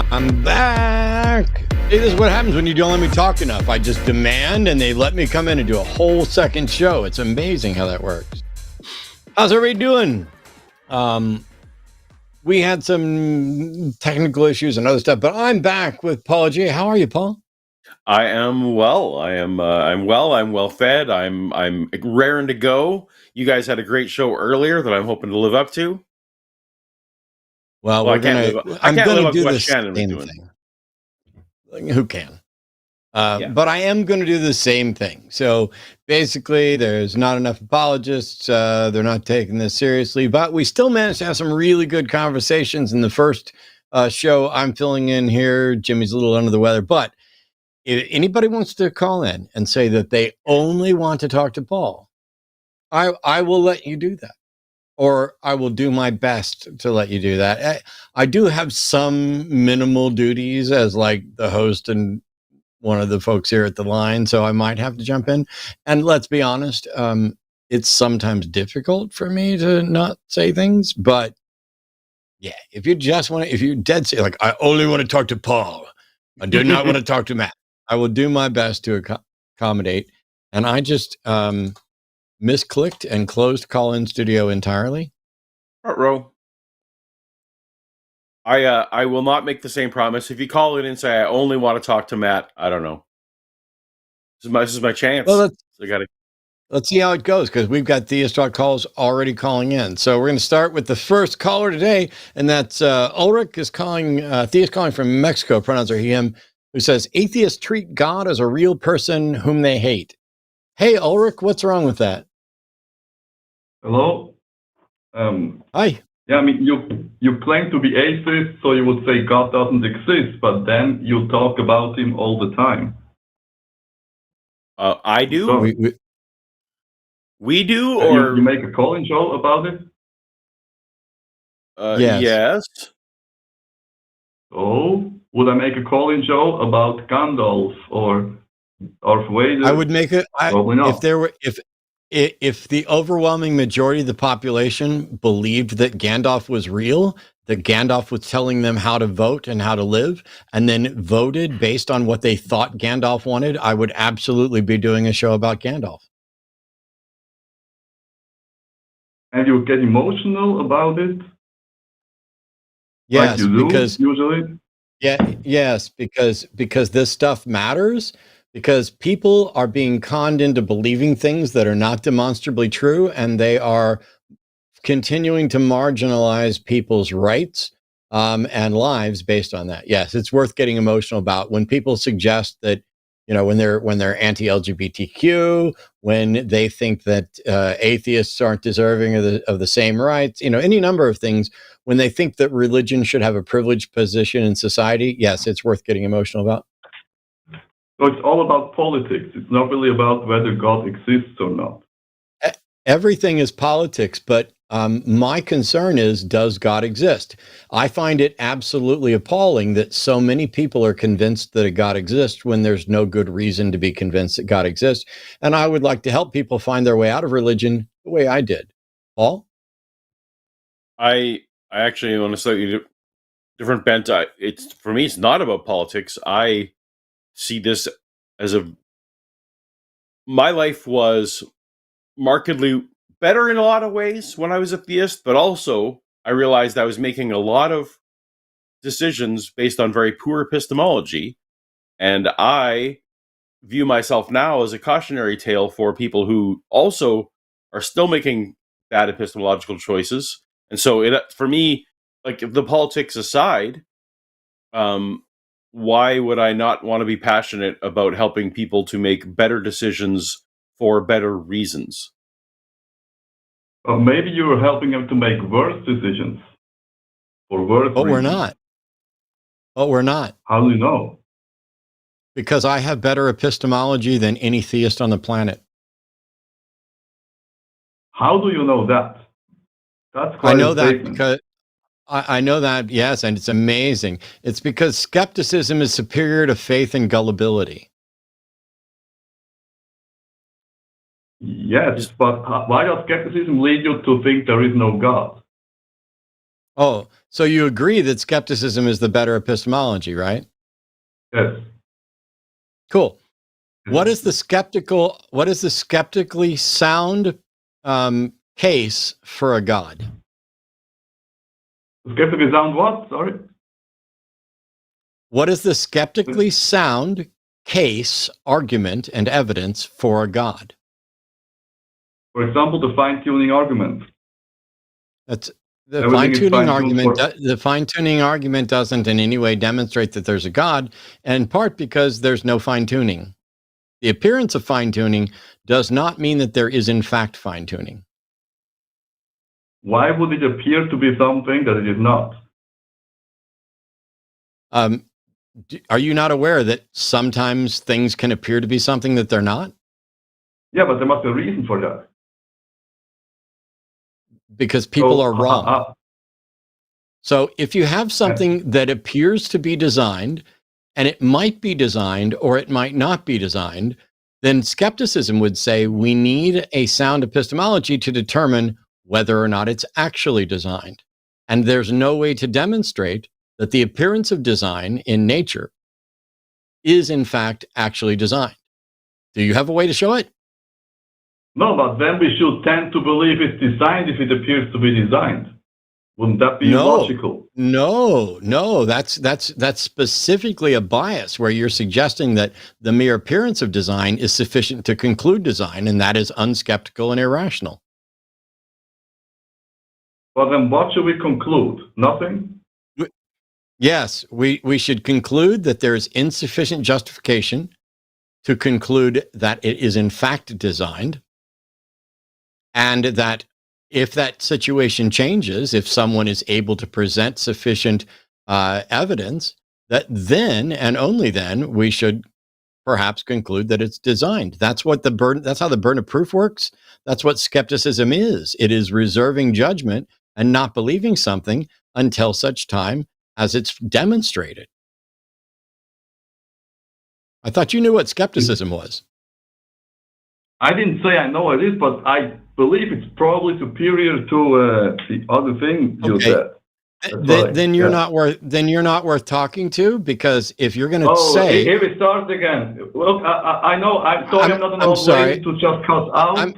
I'm back. Hey, this is what happens when you don't let me talk enough. I just demand and they let me come in and do a whole second show. It's amazing how that works. How's everybody doing? We had some technical issues and other stuff, but I'm back with Paulogia. How are you, Paul? I am well. I'm well. I'm well fed. I'm raring to go. You guys had a great show earlier that I'm hoping to live up to. Well, I can't live up to what Shannon was doing. Who can? But I am going to do the same thing. So basically, there's not enough apologists. They're not taking this seriously, but we still managed to have some really good conversations in the first show. I'm filling in here. Jimmy's a little under the weather, but if anybody wants to call in and say that they only want to talk to Paul, I will let you do that. Or I will do my best to let you do that. I do have some minimal duties as like the host and one of the folks here at the line, so I might have to jump in. And let's be honest, it's sometimes difficult for me to not say things. But yeah, if you just want to, if you dead say like, I only want to talk to Paul, I do not want to talk to Matt, I will do my best to accommodate. And I just misclicked and closed call-in studio entirely. Row. I will not make the same promise. If you call in and say I only want to talk to Matt, I don't know. This is my chance. Well, let's see how it goes, because we've got Theist Talk calls already calling in. So we're going to start with the first caller today, and that's Ulrich is calling. Theist calling from Mexico. Pronouns are he, him. Who says atheists treat God as a real person whom they hate. Hey, Ulrich, what's wrong with that? Hello. Hi. Yeah, I mean, you claim to be atheist, so you would say God doesn't exist, but then you talk about him all the time. I do. So, we do, and or you make a call-in show about it? Yes. So, would I make a call-in show about Gandalf or Darth Vader? I would make it. Probably not. If the overwhelming majority of the population believed that Gandalf was real, that Gandalf was telling them how to vote and how to live, and then voted based on what they thought Gandalf wanted, I would absolutely be doing a show about Gandalf. And you get emotional about it? Yes, like you do, because usually. Yes, because this stuff matters. Because people are being conned into believing things that are not demonstrably true, and they are continuing to marginalize people's rights and lives based on that. Yes, it's worth getting emotional about when people suggest that, you know, when they're anti-LGBTQ, when they think that atheists aren't deserving of the same rights, you know, any number of things. When they think that religion should have a privileged position in society, yes, it's worth getting emotional about. So it's all about politics. It's not really about whether God exists or not. Everything is politics, but my concern is, does God exist? I find it absolutely appalling that so many people are convinced that a God exists when there's no good reason to be convinced that God exists. And I would like to help people find their way out of religion the way I did. Paul? I actually, on a slightly different bent, for me, it's not about politics. I see this as my life was markedly better in a lot of ways when I was a theist, but also I realized I was making a lot of decisions based on very poor epistemology, and I view myself now as a cautionary tale for people who also are still making bad epistemological choices. And so for me, like, the politics aside, why would I not want to be passionate about helping people to make better decisions for better reasons? Or maybe you're helping them to make worse decisions. Or worse But we're reasons. not. But we're not. How do you know? Because I have better epistemology than any theist on the planet. How do you know that? That's quite I know a that statement. because I know that, yes, and it's amazing. It's because skepticism is superior to faith and gullibility. Yes, but why does skepticism lead you to think there is no God? Oh, so you agree that skepticism is the better epistemology, right? Yes. Cool. What is the skeptically sound case for a God? Skeptically sound what? Sorry? What is the skeptically sound case, argument, and evidence for a God? For example, the fine-tuning argument. That's the Everything is fine-tuning fine-tuned argument. The fine-tuning argument doesn't in any way demonstrate that there's a God, and in part because there's no fine-tuning. The appearance of fine-tuning does not mean that there is in fact fine-tuning. Why would it appear to be something that it is not? Are you not aware that sometimes things can appear to be something that they're not? Yeah, but there must be a reason for that. Because people are wrong. So if you have something that appears to be designed, and it might be designed or it might not be designed, then skepticism would say we need a sound epistemology to determine whether or not it's actually designed. And there's no way to demonstrate that the appearance of design in nature is in fact actually designed. Do you have a way to show it? No, but then we should tend to believe it's designed if it appears to be designed. Wouldn't that be logical? No. That's specifically a bias where you're suggesting that the mere appearance of design is sufficient to conclude design, and that is unskeptical and irrational. But then what should we conclude? Nothing? Yes, we should conclude that there is insufficient justification to conclude that it is in fact designed, and that if that situation changes, if someone is able to present sufficient evidence, that then and only then we should perhaps conclude that it's designed. That's how the burden of proof works. That's what skepticism is. It is reserving judgment and not believing something until such time as it's demonstrated. I thought you knew what skepticism was. I didn't say I know what it is, but I believe it's probably superior to the other thing you said. Then you're not worth talking to, because if you're going to say, here we start again. Look, I know. I'm sorry. I'm not an old lady to just cuss out.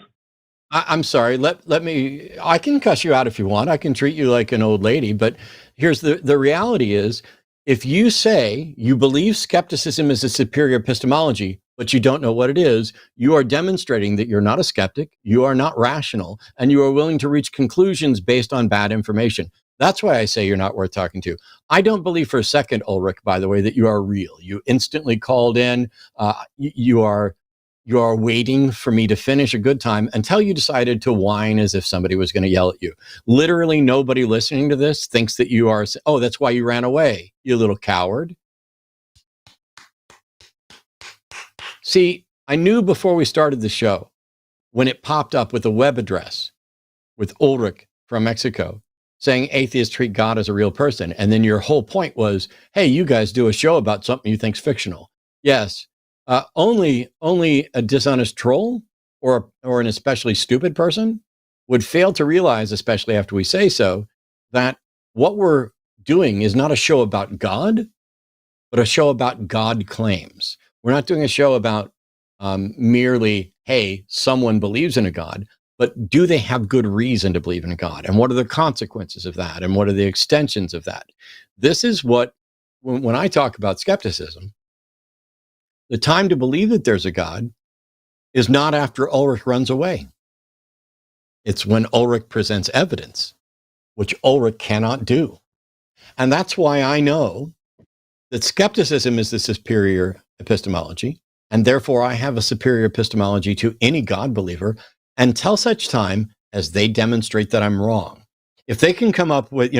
I'm sorry. Let me. I can cuss you out if you want. I can treat you like an old lady. But here's the reality is, if you say you believe skepticism is a superior epistemology, but you don't know what it is, you are demonstrating that you're not a skeptic, you are not rational, and you are willing to reach conclusions based on bad information. That's why I say you're not worth talking to. I don't believe for a second, Ulrich, by the way, that you are real. You instantly called in. You are waiting for me to finish a good time until you decided to whine as if somebody was going to yell at you. Literally nobody listening to this thinks that you are, oh, that's why you ran away, you little coward. See, I knew before we started the show, when it popped up with a web address with Ulrich from Mexico saying atheists treat God as a real person. And then your whole point was, hey, you guys do a show about something you think's fictional. Yes. Only a dishonest troll or an especially stupid person would fail to realize, especially after we say so, that what we're doing is not a show about God, but a show about God claims. We're not doing a show about merely, hey, someone believes in a God, but do they have good reason to believe in a God? And what are the consequences of that? And what are the extensions of that? This is what, when I talk about skepticism, the time to believe that there's a God is not after Ulrich runs away. It's when Ulrich presents evidence, which Ulrich cannot do. And that's why I know that skepticism is the superior epistemology, and therefore I have a superior epistemology to any God believer until such time as they demonstrate that I'm wrong. If they can come up with,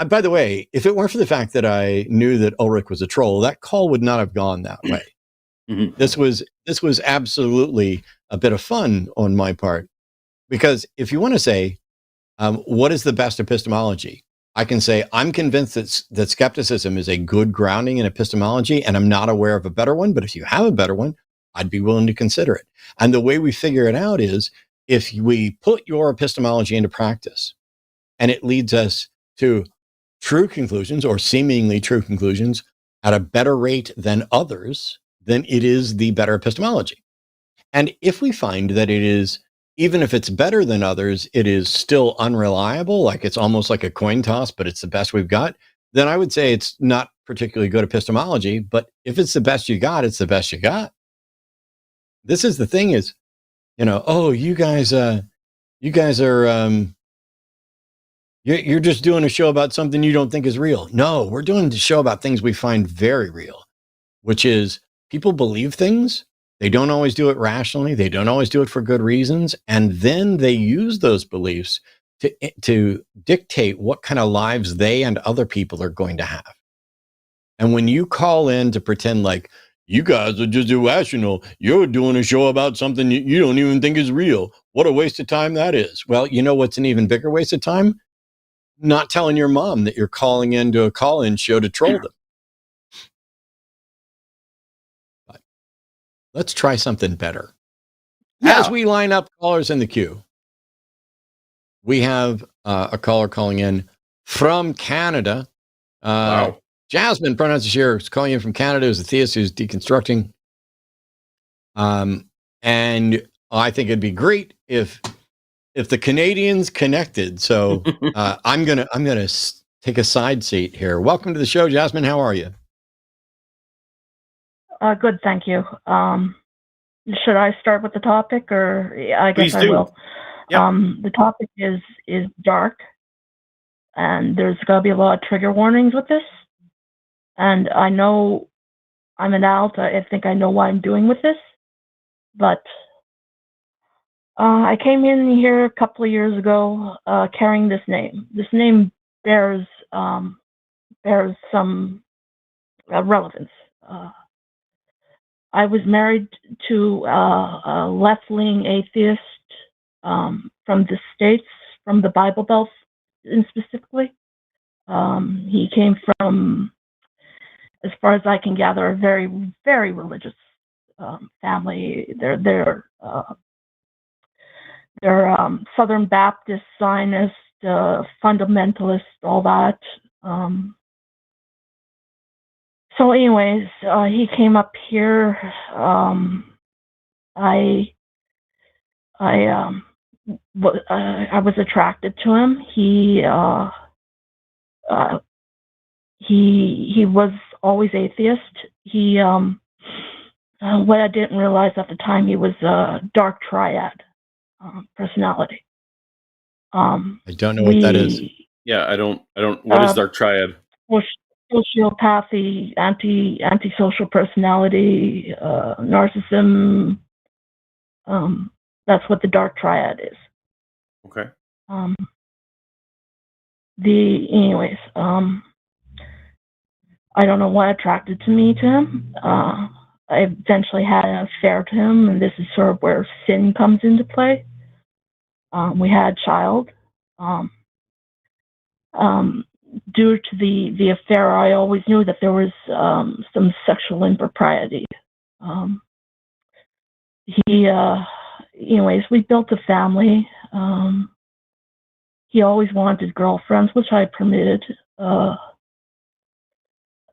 by the way, if it weren't for the fact that I knew that Ulrich was a troll, that call would not have gone that way. Mm-hmm. This was absolutely a bit of fun on my part, because if you want to say, what is the best epistemology? I can say, I'm convinced that skepticism is a good grounding in epistemology, and I'm not aware of a better one. But if you have a better one, I'd be willing to consider it. And the way we figure it out is if we put your epistemology into practice and it leads us to true conclusions or seemingly true conclusions at a better rate than others, then it is the better epistemology. And if we find that it is, even if it's better than others, it is still unreliable, like it's almost like a coin toss, but it's the best we've got, then I would say it's not particularly good epistemology. But if it's the best you got, it's the best you got. This is the thing is, oh, you guys are, you're just doing a show about something you don't think is real. No, we're doing a show about things we find very real, which is people believe things. They don't always do it rationally. They don't always do it for good reasons. And then they use those beliefs to dictate what kind of lives they and other people are going to have. And when you call in to pretend like you guys are just irrational, you're doing a show about something you don't even think is real. What a waste of time that is. Well, you know what's an even bigger waste of time? Not telling your mom that you're calling into a call-in show to troll them. But let's try something better. Yeah. As we line up callers in the queue, we have a caller calling in from Canada. Wow. Jasmine, pronouns here, is calling in from Canada, who's a theist who's deconstructing. And I think it'd be great if the Canadians connected. So I'm gonna take a side seat here. Welcome to the show, Jasmine. How are you? Good, thank you. Should I start with the topic, or I guess Please I do. will? Yep. The topic is dark, and there's got to be a lot of trigger warnings with this. And I know I'm an adult. I think I know what I'm doing with this, but I came in here a couple of years ago carrying this name. This name bears some relevance. I was married to a left-wing atheist from the States, from the Bible Belt specifically. He came from, as far as I can gather, a very, very religious family. They're Southern Baptist, Zionist, fundamentalist, all that. So anyways, he came up here. I was attracted to him. He was always atheist. He what I didn't realize at the time, he was a dark triad personality. I don't know what that is. Yeah, I don't. What is dark triad? Sociopathy, antisocial personality, narcissism. That's what the dark triad is. Okay. Anyways, I don't know what attracted me to him. I eventually had an affair to him, and this is sort of where sin comes into play. We had a child. Due to the affair, I always knew that there was some sexual impropriety. Anyways, we built a family. He always wanted girlfriends, which I permitted.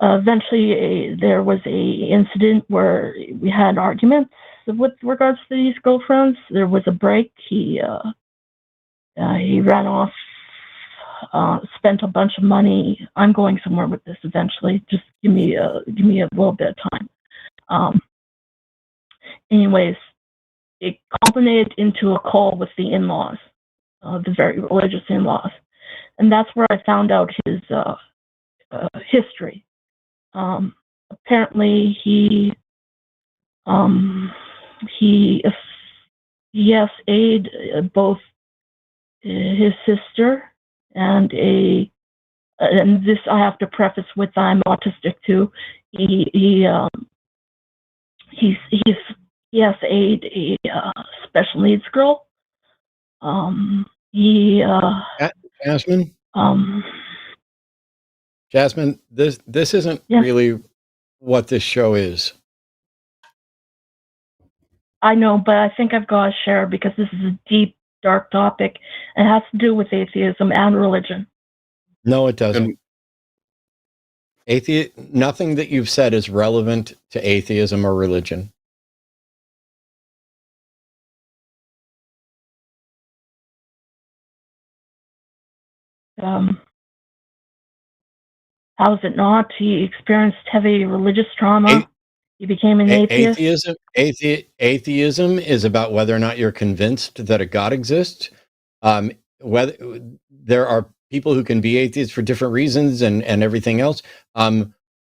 Eventually, there was a incident where we had arguments with regards to these girlfriends. There was a break. He ran off. Spent a bunch of money. I'm going somewhere with this eventually. Just give me a little bit of time. Anyways, it culminated into a call with the in-laws, the very religious in-laws, and that's where I found out his history. Apparently, he SA'd both his sister, and this I have to preface with I'm autistic too. He has a special needs girl. Jasmine. Jasmine, this isn't really what this show is. I know, but I think I've got to share because this is a deep, dark topic. It has to do with atheism and religion. No, it doesn't. Nothing that you've said is relevant to atheism or religion. How is it not? He experienced heavy religious trauma. He became an atheist. Atheism is about whether or not you're convinced that a God exists. Whether there are people who can be atheists for different reasons and everything else.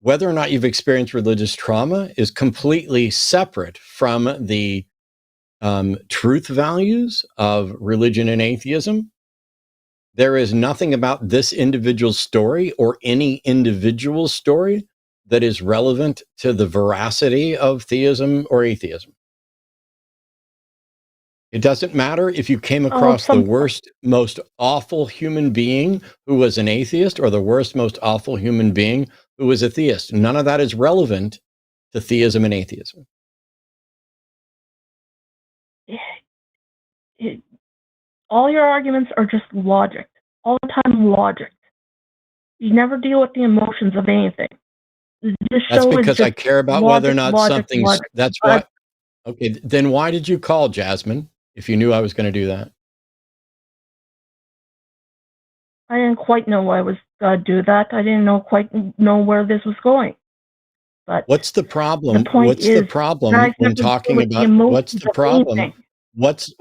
Whether or not you've experienced religious trauma is completely separate from the truth values of religion and atheism. There is nothing about this individual story or any individual story that is relevant to the veracity of theism or atheism. It doesn't matter if you came across the worst, most awful human being who was an atheist or the worst, most awful human being who was a theist. None of that is relevant to theism and atheism. All your arguments are just logic. All the time logic. You never deal with the emotions of anything. That's because I care about whether or not something's... That's why... Okay, then why did you call, Jasmine, if you knew I was going to do that? I didn't quite know I was going to do that. I didn't quite know where this was going. But what's the problem? What's the problem when talking about... What's the problem? What's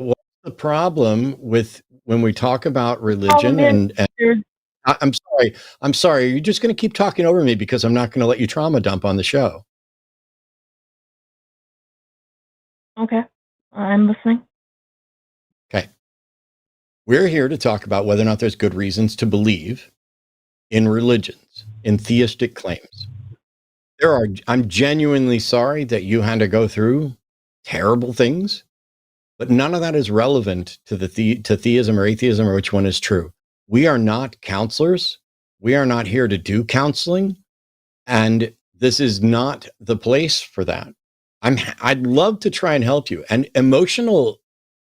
the problem with when we talk about religion and I'm sorry. You're just going to keep talking over me because I'm not going to let you trauma dump on the show. Okay, I'm listening. Okay. We're here to talk about whether or not there's good reasons to believe in religions, in theistic claims. I'm genuinely sorry that you had to go through terrible things, but none of that is relevant to to theism or atheism or which one is true. We are not counselors. We are not here to do counseling, and this is not the place for that. I'd love to try and help you. And emotional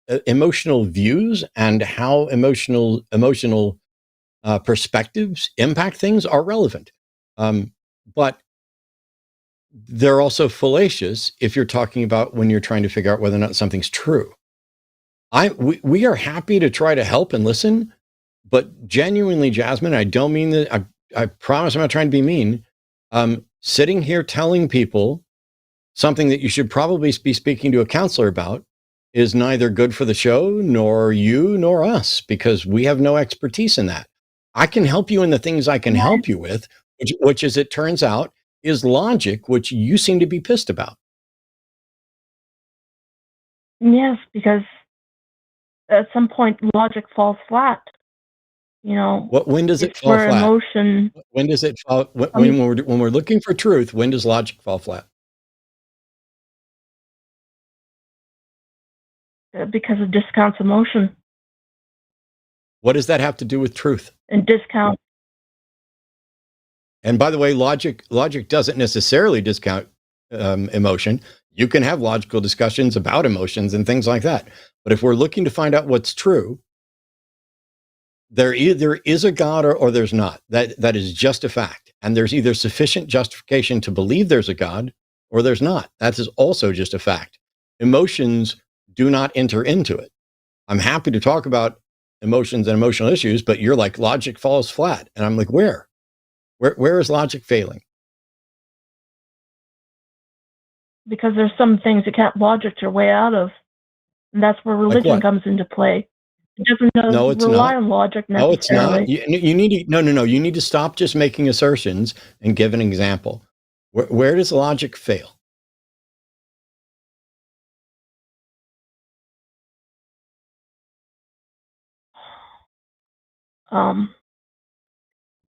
views and how emotional perspectives impact things are relevant, but they're also fallacious if you're talking about when you're trying to figure out whether or not something's true. We are happy to try to help and listen, but genuinely, Jasmine, I don't mean that. I promise I'm not trying to be mean. Sitting here telling people something that you should probably be speaking to a counselor about is neither good for the show, nor you, nor us, because we have no expertise in that. I can help you in the things I can help you with, which as it turns out, is logic, which you seem to be pissed about. Yes, because at some point logic falls flat. You know, when does it fall flat? Emotion. When does it fall? When we're looking for truth, when does logic fall flat? Because it discounts emotion. What does that have to do with truth? And discount. And by the way, logic doesn't necessarily discount emotion. You can have logical discussions about emotions and things like that. But if we're looking to find out what's true, there either is a God or there's not. That is just a fact. And there's either sufficient justification to believe there's a God or there's not. That is also just a fact. Emotions do not enter into it. I'm happy to talk about emotions and emotional issues, but you're like, logic falls flat. And I'm like, where is logic failing? Because there's some things you can't logic your way out of. And that's where religion comes into play. It doesn't rely on logic necessarily. No, it's not. You need to, you need to stop just making assertions and give an example. Where does logic fail?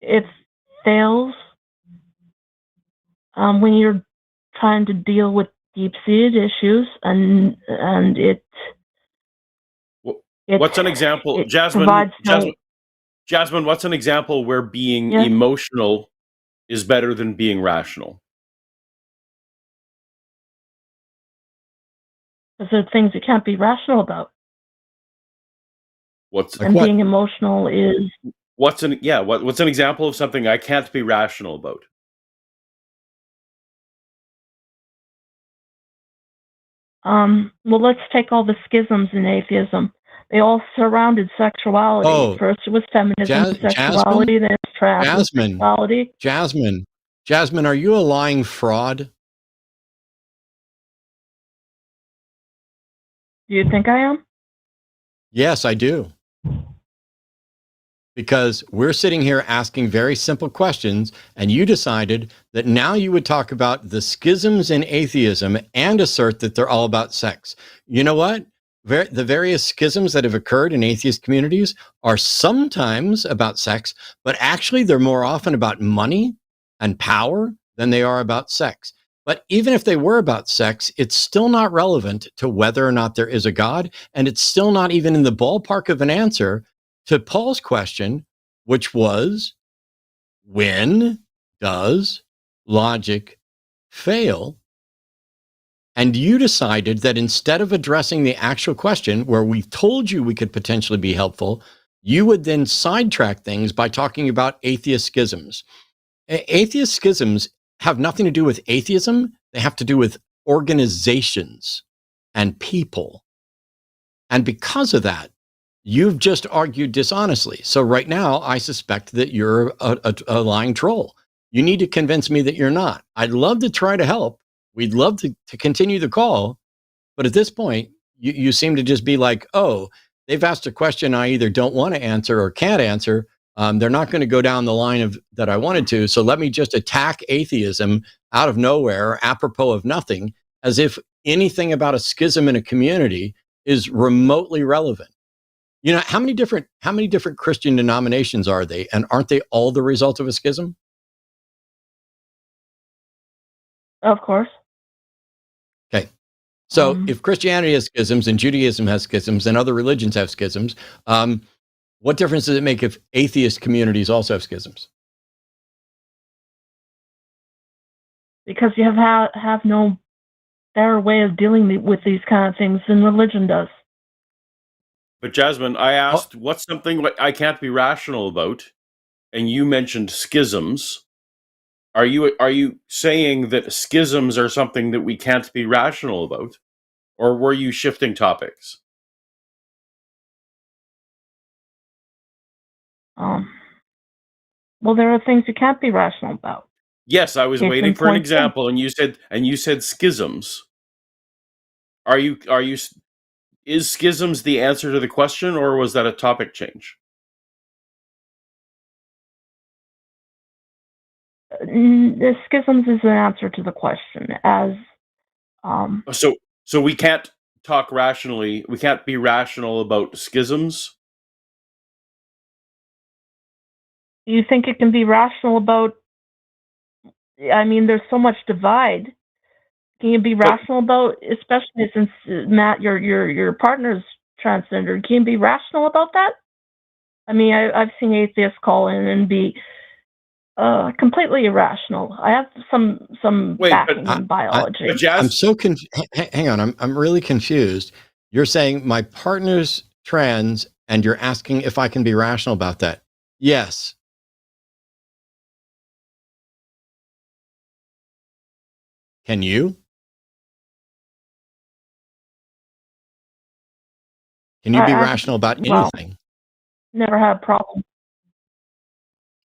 it fails when you're trying to deal with deep-seated issues, and what's an example, Jasmine? Jasmine, what's an example where being emotional is better than being rational? Because there are things you can't be rational about. Being emotional is... What's an example of something I can't be rational about? Well, let's take all the schisms in atheism. They all surrounded sexuality. Oh, first it was feminism, sexuality, then it's trans sexuality. Jasmine, are you a lying fraud? Do you think I am? Yes, I do. Because we're sitting here asking very simple questions, and you decided that now you would talk about the schisms in atheism and assert that they're all about sex. You know what? The various schisms that have occurred in atheist communities are sometimes about sex, but actually they're more often about money and power than they are about sex. But even if they were about sex, it's still not relevant to whether or not there is a God, and it's still not even in the ballpark of an answer to Paul's question, which was, when does logic fail? And you decided that instead of addressing the actual question, where we told you we could potentially be helpful, you would then sidetrack things by talking about atheist schisms. Atheist schisms have nothing to do with atheism. They have to do with organizations and people. And because of that, you've just argued dishonestly. So right now, I suspect that you're a lying troll. You need to convince me that you're not. I'd love to try to help. We'd love to continue the call. But at this point, you seem to just be like, oh, they've asked a question I either don't want to answer or can't answer. They're not going to go down the line of that I wanted to. So let me just attack atheism out of nowhere, apropos of nothing, as if anything about a schism in a community is remotely relevant. You know, how many different Christian denominations are they? And aren't they all the result of a schism? Of course. Okay. So if Christianity has schisms and Judaism has schisms and other religions have schisms, what difference does it make if atheist communities also have schisms? Because you have no better way of dealing with these kind of things than religion does. But Jasmine, I asked, what's something I can't be rational about? And you mentioned schisms. Are you saying that schisms are something that we can't be rational about? Or were you shifting topics? Well, there are things you can't be rational about. Yes, I was waiting for an example, and you said schisms. Is schisms the answer to the question, or was that a topic change? The schisms is an answer to the question. So we can't talk rationally. We can't be rational about schisms. You think it can be rational about? I mean, there's so much divide. Can you be rational about, especially since Matt, your partner's transgender? Can you be rational about that? I mean, I've seen atheists call in and be completely irrational. I have some backing in biology. I'm so hang on, I'm really confused. You're saying my partner's trans, and you're asking if I can be rational about that. Yes. Can you? Can you be rational about anything? Never had a problem.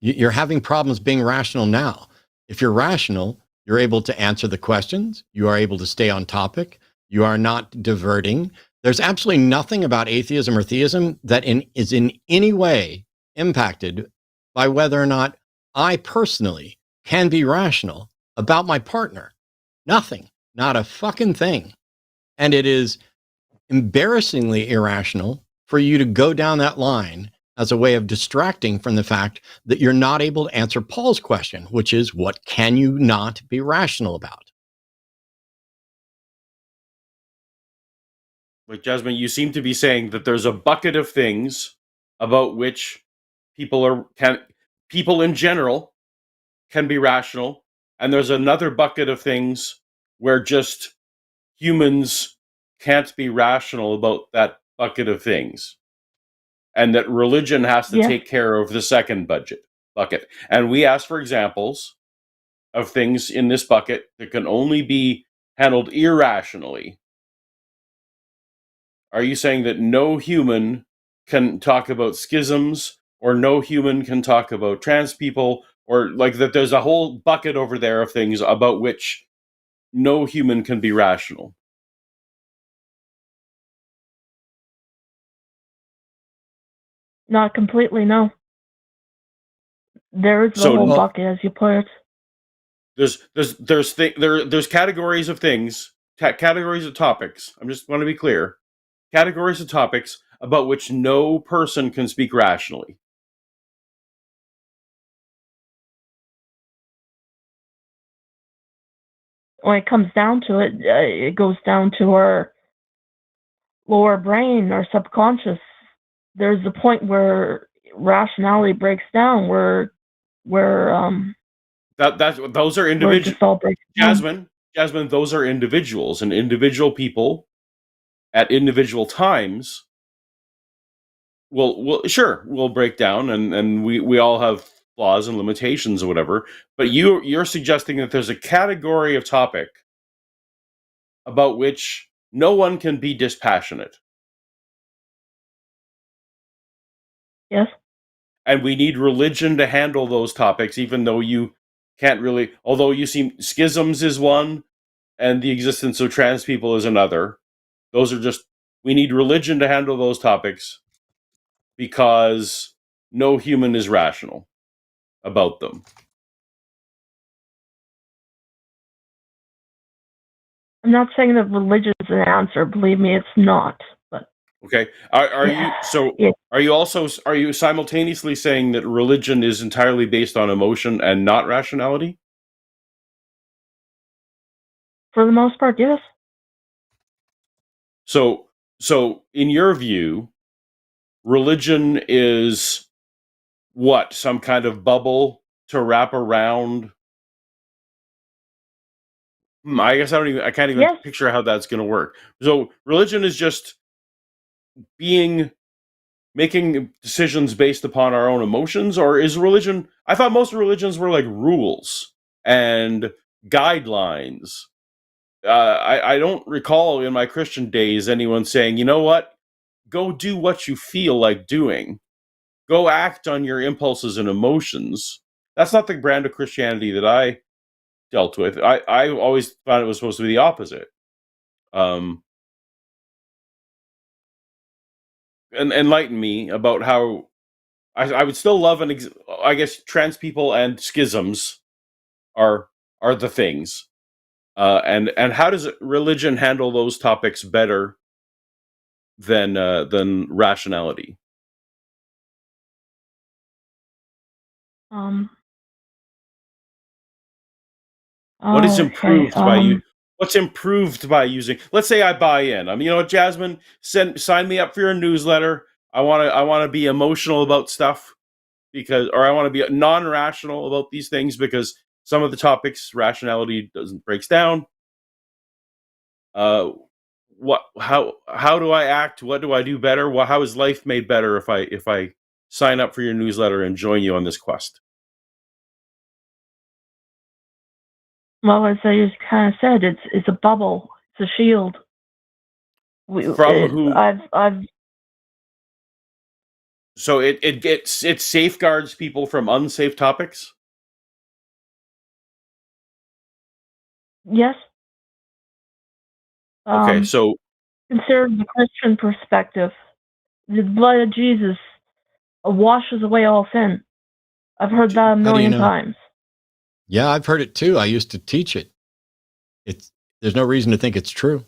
You're having problems being rational now. If you're rational, you're able to answer the questions. You are able to stay on topic. You are not diverting. There's absolutely nothing about atheism or theism that is in any way impacted by whether or not I personally can be rational about my partner. Nothing. Not a fucking thing. And it is embarrassingly irrational for you to go down that line as a way of distracting from the fact that you're not able to answer Paul's question, which is, what can you not be rational about? Like, Jasmine, you seem to be saying that there's a bucket of things about which people in general can be rational, and there's another bucket of things where just humans can't be rational about that bucket of things, and that religion has to take care of the second bucket. And we ask for examples of things in this bucket that can only be handled irrationally. Are you saying that no human can talk about schisms, or no human can talk about trans people, or like that there's a whole bucket over there of things about which no human can be rational? Not completely, no. There's the whole bucket, as you put it. There's categories of things, categories of topics. I just want to be clear. Categories of topics about which no person can speak rationally. When it comes down to it, it goes down to our lower brain, our subconscious. There's a point where rationality breaks down, where those are individual. Jasmine, those are individuals, and individual people at individual times will break down, and we all have flaws and limitations or whatever. But you're suggesting that there's a category of topic about which no one can be dispassionate. Yes. And we need religion to handle those topics, even though you can't really, although you seem schisms is one, and the existence of trans people is another. Those are just, we need religion to handle those topics because no human is rational about them. I'm not saying that religion is an answer. Believe me, it's not. But okay, are you simultaneously saying that religion is entirely based on emotion and not rationality? For the most part, yes. So in your view, religion is what? Some kind of bubble to wrap around? I guess I can't even picture how that's going to work. So religion is just making decisions based upon our own emotions, or is religion? I thought most religions were like rules and guidelines. I don't recall in my Christian days anyone saying, you know what, go do what you feel like doing. Go act on your impulses and emotions. That's not the brand of Christianity that I dealt with. I always thought it was supposed to be the opposite. And enlighten me about how I would still love I guess trans people and schisms are the things. And how does religion handle those topics better than rationality? What is improved by you? What's improved by using? Let's say I buy in. I mean, you know what, Jasmine, sign me up for your newsletter. I want to be emotional about stuff or I want to be non-rational about these things because some of the topics rationality breaks down. How do I act? What do I do better? How is life made better if I sign up for your newsletter and join you on this quest? Well, as I kind of said, it's a bubble. It's a shield. So it safeguards people from unsafe topics? Yes. Okay, so consider the Christian perspective. The blood of Jesus washes away all sin. I've heard that a million times. Yeah, I've heard it too. I used to teach it. There's no reason to think it's true.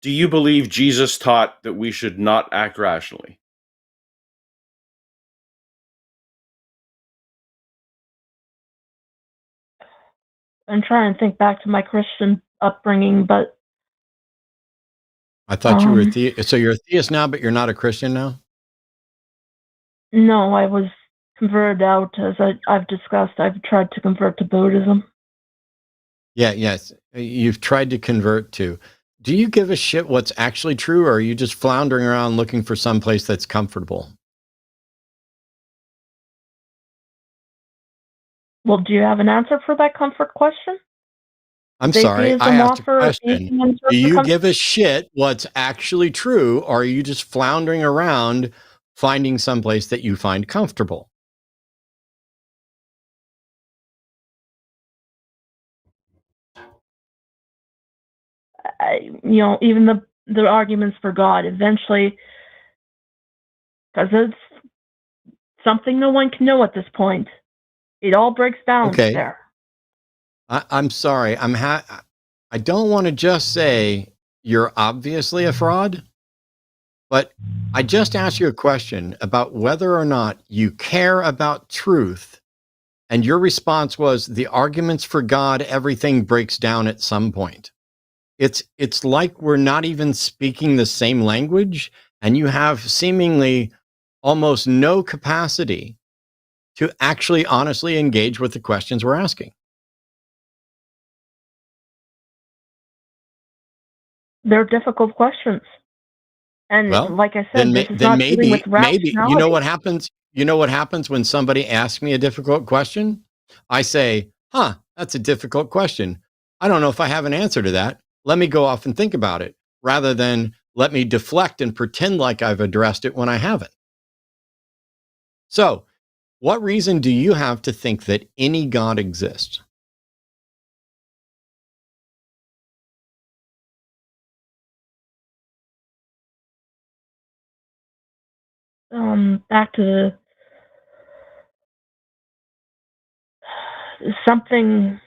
Do you believe Jesus taught that we should not act rationally? I'm trying to think back to my Christian upbringing, but I thought you were so you're a theist now, but you're not a Christian now? no, I was converted out, as I've discussed. I've tried to convert to Buddhism. Yeah, yes. You've tried to convert to. Do you give a shit what's actually true, or are you just floundering around looking for some place that's comfortable? Well, do you have an answer for that comfort question? I'm Does sorry, I atheism asked a offer question. any answer Do for you comfort? give a shit what's actually true, or are you just floundering around finding someplace that you find comfortable? Even the arguments for God eventually, because it's something no one can know at this point. It all breaks down Okay. there. I'm sorry. I don't want to just say you're obviously a fraud, but I just asked you a question about whether or not you care about truth. And your response was the arguments for God, everything breaks down at some point. It's like we're not even speaking the same language, and you have seemingly almost no capacity to actually honestly engage with the questions we're asking. They're difficult questions. And Well, like I said, this is then not dealing with maybe you know rationality. what happens? You know what happens when somebody asks me a difficult question? I say, "Huh, that's a difficult question. I don't know if I have an answer to that. Let me go off and think about it," rather than let me deflect and pretend like I've addressed it when I haven't. So, what reason do you have to think that any God exists? Back to something,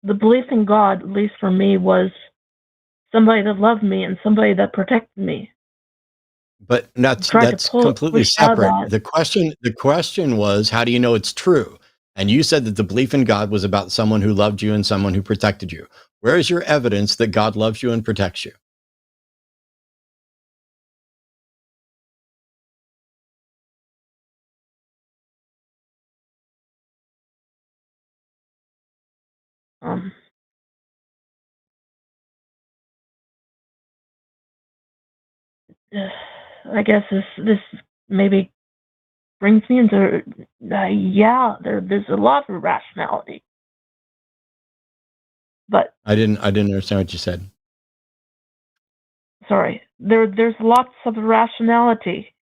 the belief in God, at least for me, was somebody that loved me and somebody that protected me. But Tried to that's completely push out of separate. that. The question was, how do you know it's true? And you said that the belief in God was about someone who loved you and someone who protected you. Where is your evidence that God loves you and protects you? Um, I guess this maybe brings me into there's a lot of rationality, but I didn't understand what you said. sorry, there's lots of rationality,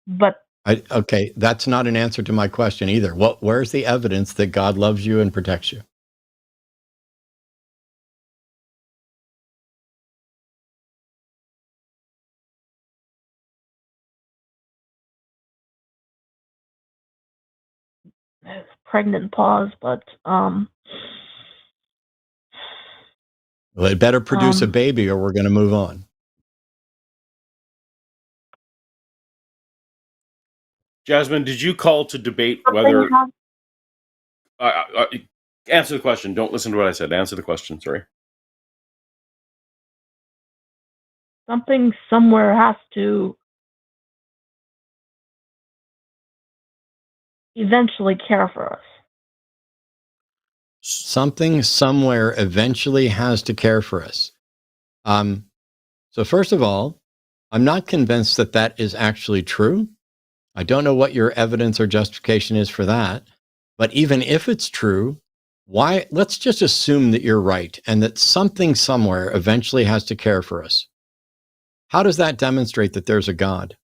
but Okay, that's not an answer to my question either. Where's the evidence that God loves you and protects you? pregnant pause. But Well, it better produce a baby or we're going to move on. Jasmine, did you call to debate whether... answer the question. Don't listen to what I said. Answer the question. Sorry. something somewhere has to eventually care for us. Something somewhere eventually has to care for us. So first of all, I'm not convinced that that is actually true. I don't know what your evidence or justification is for that. But even if it's true, why? Let's just assume that you're right and that something somewhere eventually has to care for us. How does that demonstrate that there's a God?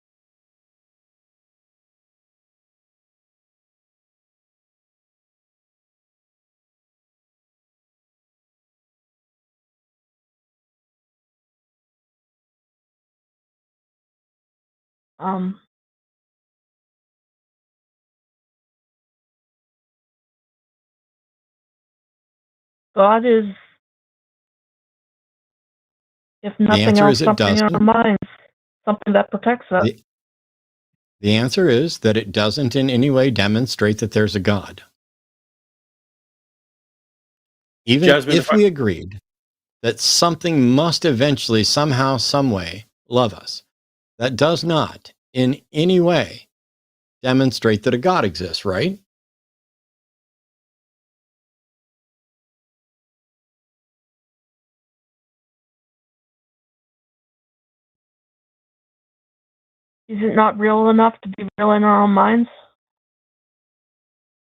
Um, God is If nothing answer else, is it something in our doesn't. minds, something that protects us. The answer is that it doesn't in any way demonstrate that there's a God. Even Jasmine, if we agreed that something must eventually, somehow, some way, love us, that does not in any way demonstrate that a God exists, right? Is it not real enough to be real in our own minds?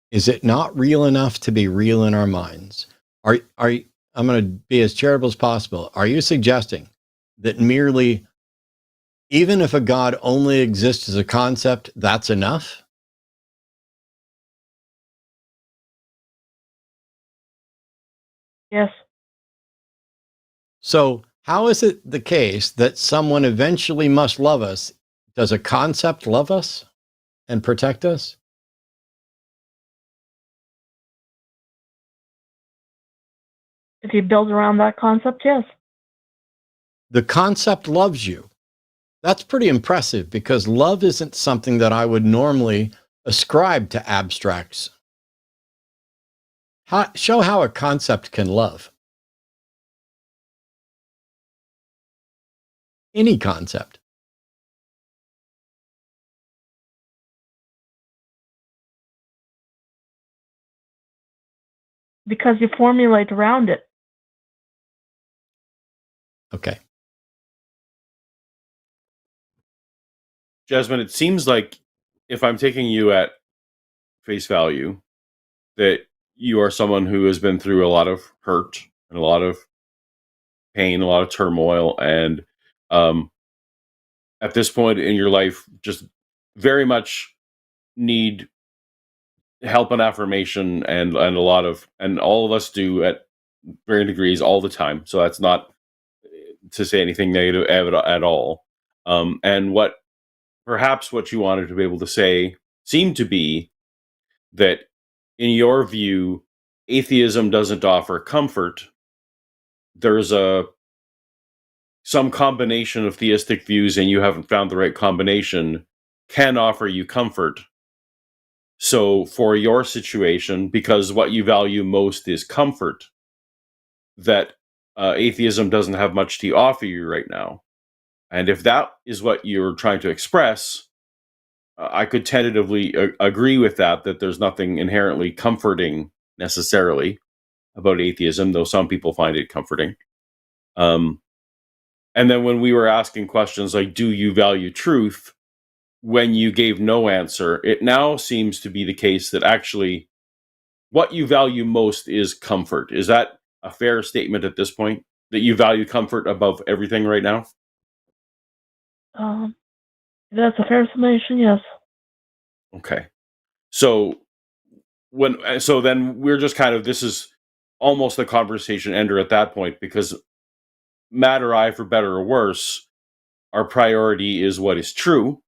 Is it not real enough to be real in our minds? I'm going to be as charitable as possible. Are you suggesting that merely, even if a God only exists as a concept, that's enough? Yes. So how is it the case that someone eventually must love us? Does a concept love us and protect us? If you build around that concept, yes. The concept loves you. That's pretty impressive because love isn't something that I would normally ascribe to abstracts. Show how a concept can love. Any concept. Because you formulate around it. Okay. Jasmine, it seems like if I'm taking you at face value, that you are someone who has been through a lot of hurt and a lot of pain, a lot of turmoil, and at this point in your life, just very much need help and affirmation, and a lot of, and all of us do at varying degrees all the time. So that's not to say anything negative at all. And what perhaps what you wanted to be able to say seemed to be that, in your view, atheism doesn't offer comfort. There's some combination of theistic views, and you haven't found the right combination, can offer you comfort. So for your situation, because what you value most is comfort, that atheism doesn't have much to offer you right now. And if that is what you're trying to express, I could tentatively agree with that there's nothing inherently comforting necessarily about atheism, though some people find it comforting. And then when we were asking questions like, do you value truth? When you gave no answer, it now seems to be the case that actually what you value most is comfort. Is that a fair statement at this point? That you value comfort above everything right now? That's a fair summation, yes. Okay. So then we're just kind of, this is almost a conversation ender at that point, because Matt or I, for better or worse, our priority is what is true,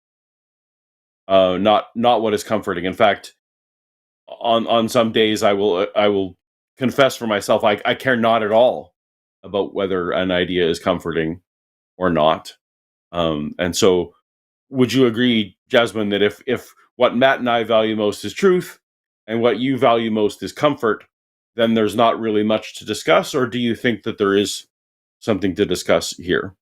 not what is comforting. In fact, on some days I will confess for myself, I care not at all about whether an idea is comforting or not. And so, would you agree, Jasmine, that if what Matt and I value most is truth, and what you value most is comfort, then there's not really much to discuss? Or do you think that there is something to discuss here?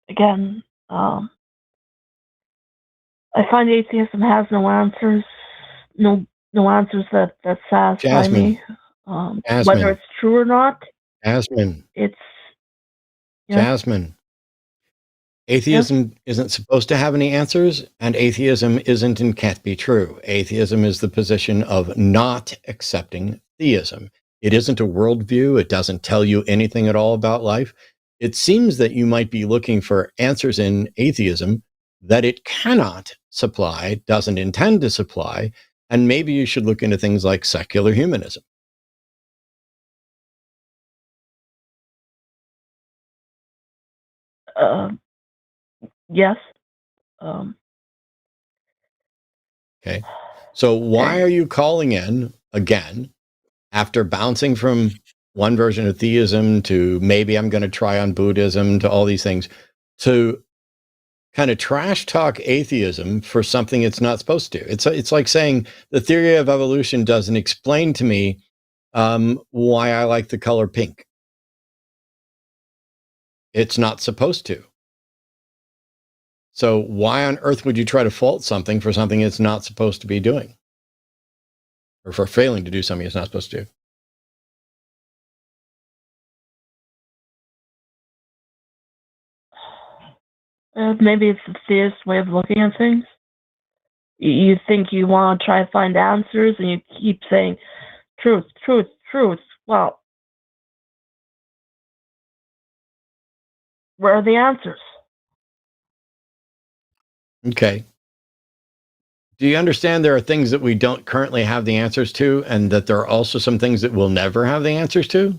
Again, I find atheism has no answers, no answers that satisfy me. Whether it's true or not, Jasmine. It's Jasmine. Atheism isn't supposed to have any answers, and atheism isn't and can't be true. Atheism is the position of not accepting theism. It isn't a worldview. It doesn't tell you anything at all about life. It seems that you might be looking for answers in atheism that it cannot supply, doesn't intend to supply, and maybe you should look into things like secular humanism. Yes. Okay. So why are you calling in again after bouncing from one version of theism to maybe I'm going to try on Buddhism to all these things to kind of trash talk atheism for something it's not supposed to? It's like saying the theory of evolution doesn't explain to me why I like the color pink. It's not supposed to. So why on earth would you try to fault something for something it's not supposed to be doing? Or for failing to do something it's not supposed to do? Maybe it's the theist way of looking at things. You think you want to try to find answers, and you keep saying, truth, truth, truth. Well, where are the answers? Okay. Do you understand there are things that we don't currently have the answers to, and that there are also some things that we'll never have the answers to?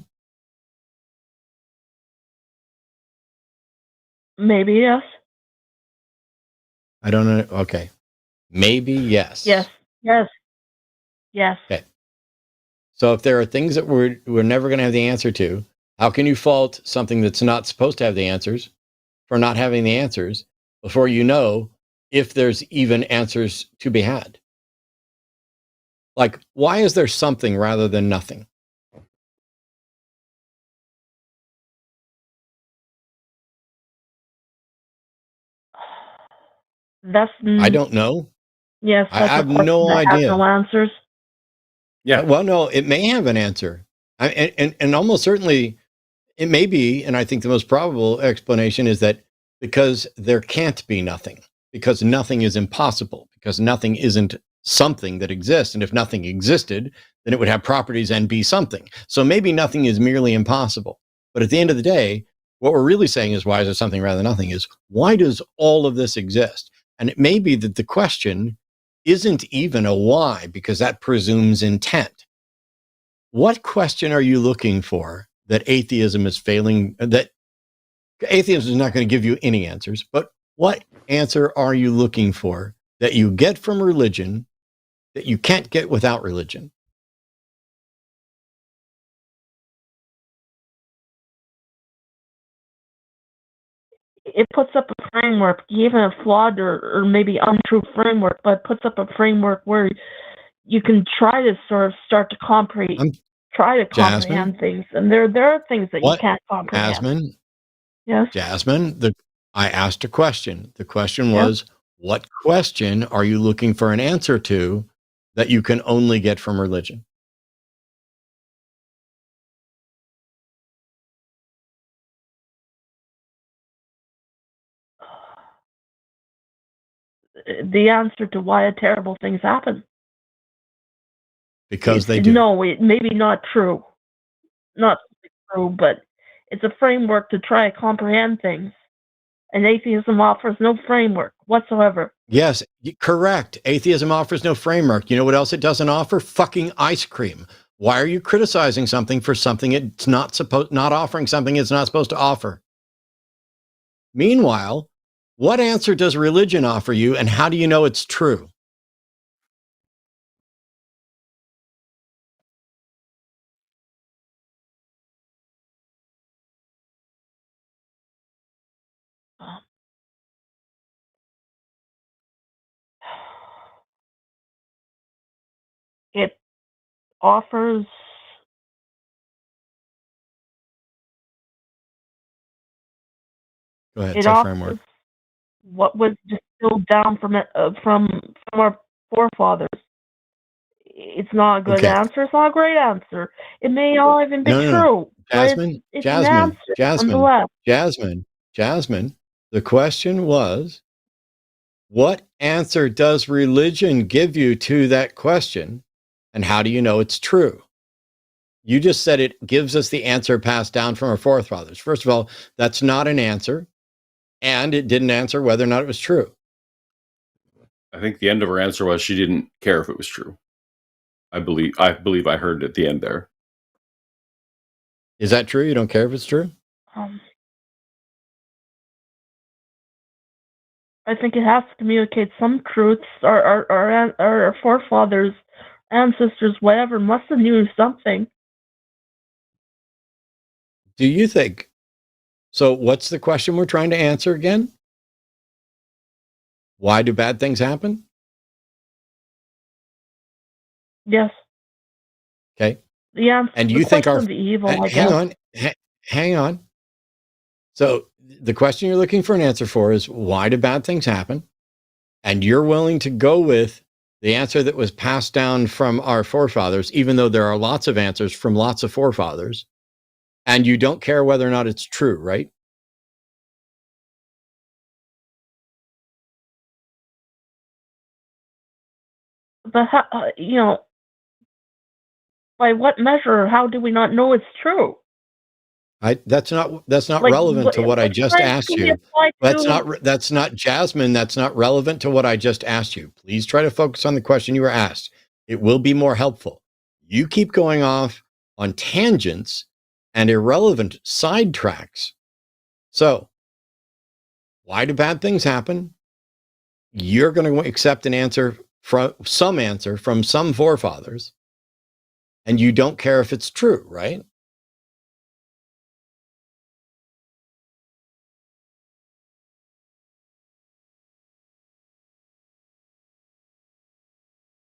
Maybe yes. I don't know. Okay. Maybe yes. Yes. Yes. Yes. Okay. So if there are things that we're never going to have the answer to, how can you fault something that's not supposed to have the answers for not having the answers before you know if there's even answers to be had? Like, why is there something rather than nothing? That's I don't know. yes. I That's a have question no that has idea. no answers. Yeah. Well, no, it may have an answer. And almost certainly it may be, and I think the most probable explanation is that because there can't be nothing, because nothing is impossible, because nothing isn't something that exists. And if nothing existed, then it would have properties and be something. So maybe nothing is merely impossible. But at the end of the day, what we're really saying is, why is there something rather than nothing? Is why does all of this exist? And it may be that the question isn't even a why, because that presumes intent. What question are you looking for that atheism is failing, that atheism is not going to give you any answers, but what answer are you looking for that you get from religion that you can't get without religion? It puts up a framework, even a flawed or maybe untrue framework, but it puts up a framework where you can try to sort of start to comprehend things. And there are things that you can't comprehend. Jasmine, I asked a question. The question was, what question are you looking for an answer to that you can only get from religion? The answer to why terrible things happen. Because they do. No, it maybe not true. Not true, but it's a framework to try to comprehend things. And atheism offers no framework whatsoever. Yes, correct. Atheism offers no framework. You know what else it doesn't offer? Fucking ice cream. Why are you criticizing something for something it's not offering something it's not supposed to offer? Meanwhile, what answer does religion offer you, and how do you know it's true? It offers Go ahead, say framework. What was distilled down from our forefathers. It's not a good answer. It's not a great answer. It may not even be true. Jasmine, it's an answer, Jasmine. The question was, what answer does religion give you to that question, and how do you know it's true? You just said it gives us the answer passed down from our forefathers. First of all, that's not an answer, and it didn't answer whether or not it was true. I think the end of her answer was she didn't care if it was true. I believe I heard at the end there. Is that true? You don't care if it's true? I think it has to communicate some truths. Our forefathers, ancestors, whatever, must have knew something. Do you think? So what's the question we're trying to answer again? Why do bad things happen? Yes. Okay. Yeah. And The you think question of the evil, I hang guess. on, hang on. So the question you're looking for an answer for is why do bad things happen? And you're willing to go with the answer that was passed down from our forefathers, even though there are lots of answers from lots of forefathers, and you don't care whether or not it's true, right? But how, by what measure? How do we not know it's true? That's not Like, relevant to what I just science asked can we you. apply That's not Jasmine. That's not relevant to what I just asked you. Please try to focus on the question you were asked. It will be more helpful. You keep going off on tangents and irrelevant sidetracks. So, why do bad things happen? You're going to accept an answer from some forefathers, and you don't care if it's true, right?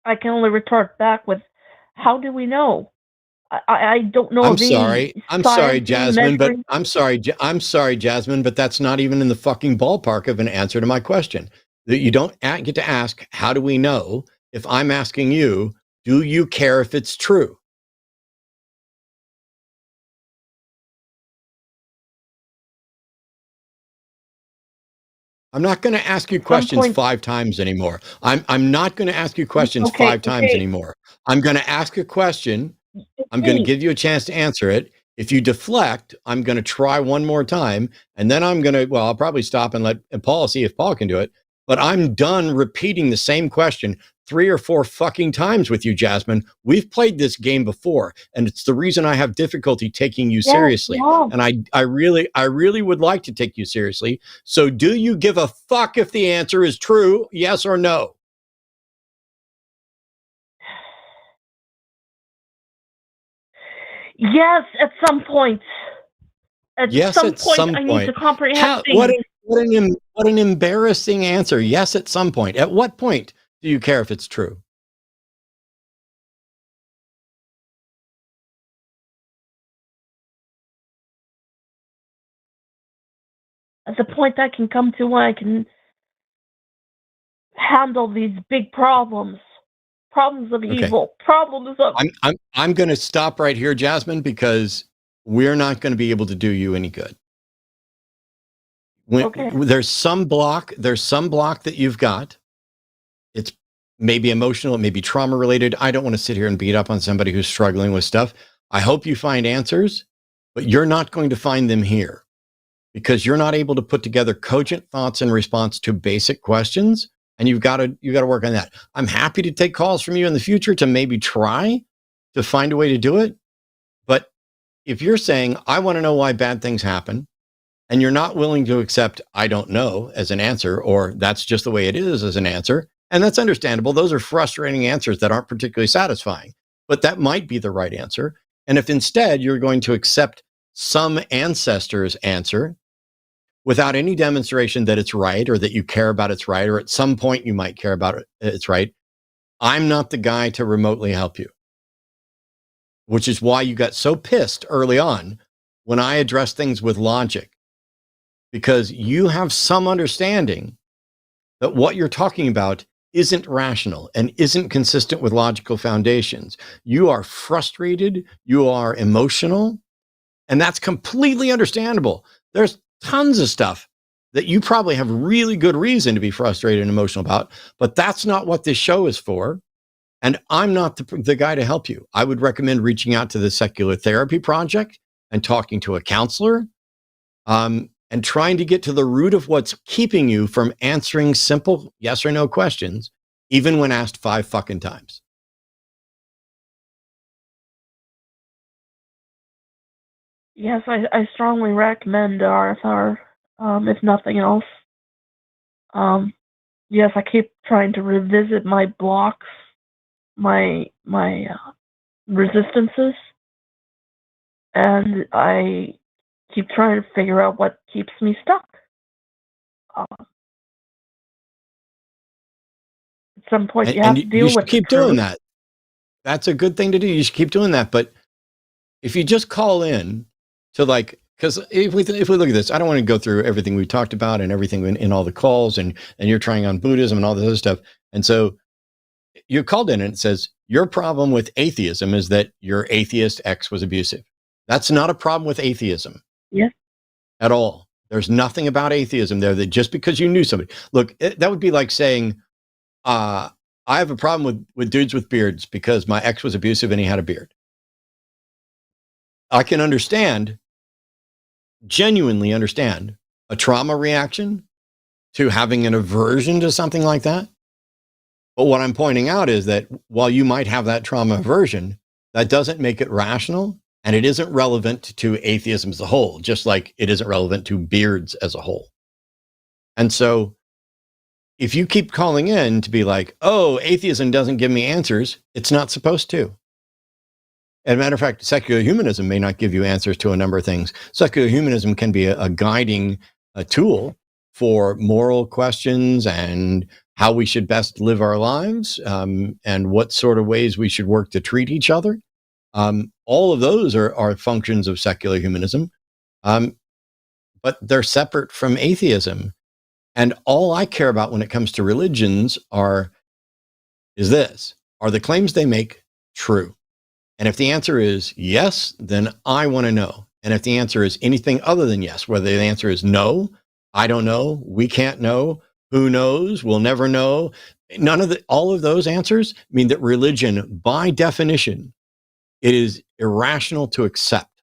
I can only retort back with, how do we know? I don't know. I'm sorry, Jasmine, but I'm sorry, Jasmine, but that's not even in the fucking ballpark of an answer to my question. That you don't get to ask, how do we know? If I'm asking you, do you care if it's true? I'm not going to ask you questions 5 times anymore. I'm not going to ask you questions 5 times anymore. I'm going to ask a question. I'm going to give you a chance to answer it. If you deflect, I'm going to try one more time. And then I'll probably stop and let Paul see if Paul can do it. But I'm done repeating the same question 3 or 4 fucking times with you, Jasmine. We've played this game before, and it's the reason I have difficulty taking you seriously. And I really would like to take you seriously. So do you give a fuck if the answer is true, yes or no? Yes, at some point. At some point, I need to comprehend things. What an embarrassing answer. Yes, at some point. At what point do you care if it's true? At the point I can come to when I can handle these big problems of evil, problems of. I'm going to stop right here, Jasmine, because we're not going to be able to do you any good. There's some block that you've got. It's maybe emotional, it may be trauma related. I don't want to sit here and beat up on somebody who's struggling with stuff. I hope you find answers, but you're not going to find them here because you're not able to put together cogent thoughts in response to basic questions. And you've got to work on that. I'm happy to take calls from you in the future to maybe try to find a way to do it. But if you're saying, I want to know why bad things happen, and you're not willing to accept, I don't know, as an answer, or that's just the way it is as an answer, and that's understandable. Those are frustrating answers that aren't particularly satisfying, but that might be the right answer. And if instead you're going to accept some ancestor's answer without any demonstration that it's right or that you care about it's right, or at some point you might care about it's right, I'm not the guy to remotely help you. Which is why you got so pissed early on when I addressed things with logic, because you have some understanding that what you're talking about isn't rational and isn't consistent with logical foundations. You are frustrated, you are emotional, and that's completely understandable. There's tons of stuff that you probably have really good reason to be frustrated and emotional about, but that's not what this show is for. And I'm not the guy to help you. I would recommend reaching out to the Secular Therapy Project and talking to a counselor, and trying to get to the root of what's keeping you from answering simple yes or no questions, even when asked 5 fucking times. Yes, I strongly recommend RFR, if nothing else. Yes, I keep trying to revisit my blocks, my resistances, and I keep trying to figure out what keeps me stuck. At some point, you have to deal you should with keep doing that. That's a good thing to do. You should keep doing that. But if you just call in to because if we look at this, I don't want to go through everything we talked about and everything in all the calls, and you're trying on Buddhism and all this other stuff. And so you called in and it says, your problem with atheism is that your atheist ex was abusive. That's not a problem with atheism. Yes. At all. There's nothing about atheism there that just because you knew somebody. Look, that would be like saying, I have a problem with dudes with beards because my ex was abusive and he had a beard. I can genuinely understand a trauma reaction to having an aversion to something like that. But what I'm pointing out is that while you might have that trauma aversion, that doesn't make it rational, and it isn't relevant to atheism as a whole, just like it isn't relevant to beards as a whole. And so if you keep calling in to be like, oh, atheism doesn't give me answers, it's not supposed to. As a matter of fact, secular humanism may not give you answers to a number of things. Secular humanism can be a guiding tool for moral questions and how we should best live our lives, and what sort of ways we should work to treat each other. All of those are functions of secular humanism, but they're separate from atheism. And all I care about when it comes to religions are the claims they make true? And if the answer is yes, then I want to know. And if the answer is anything other than yes, whether the answer is no, I don't know, we can't know, who knows, we'll never know, all of those answers mean that religion, by definition, it is irrational to accept.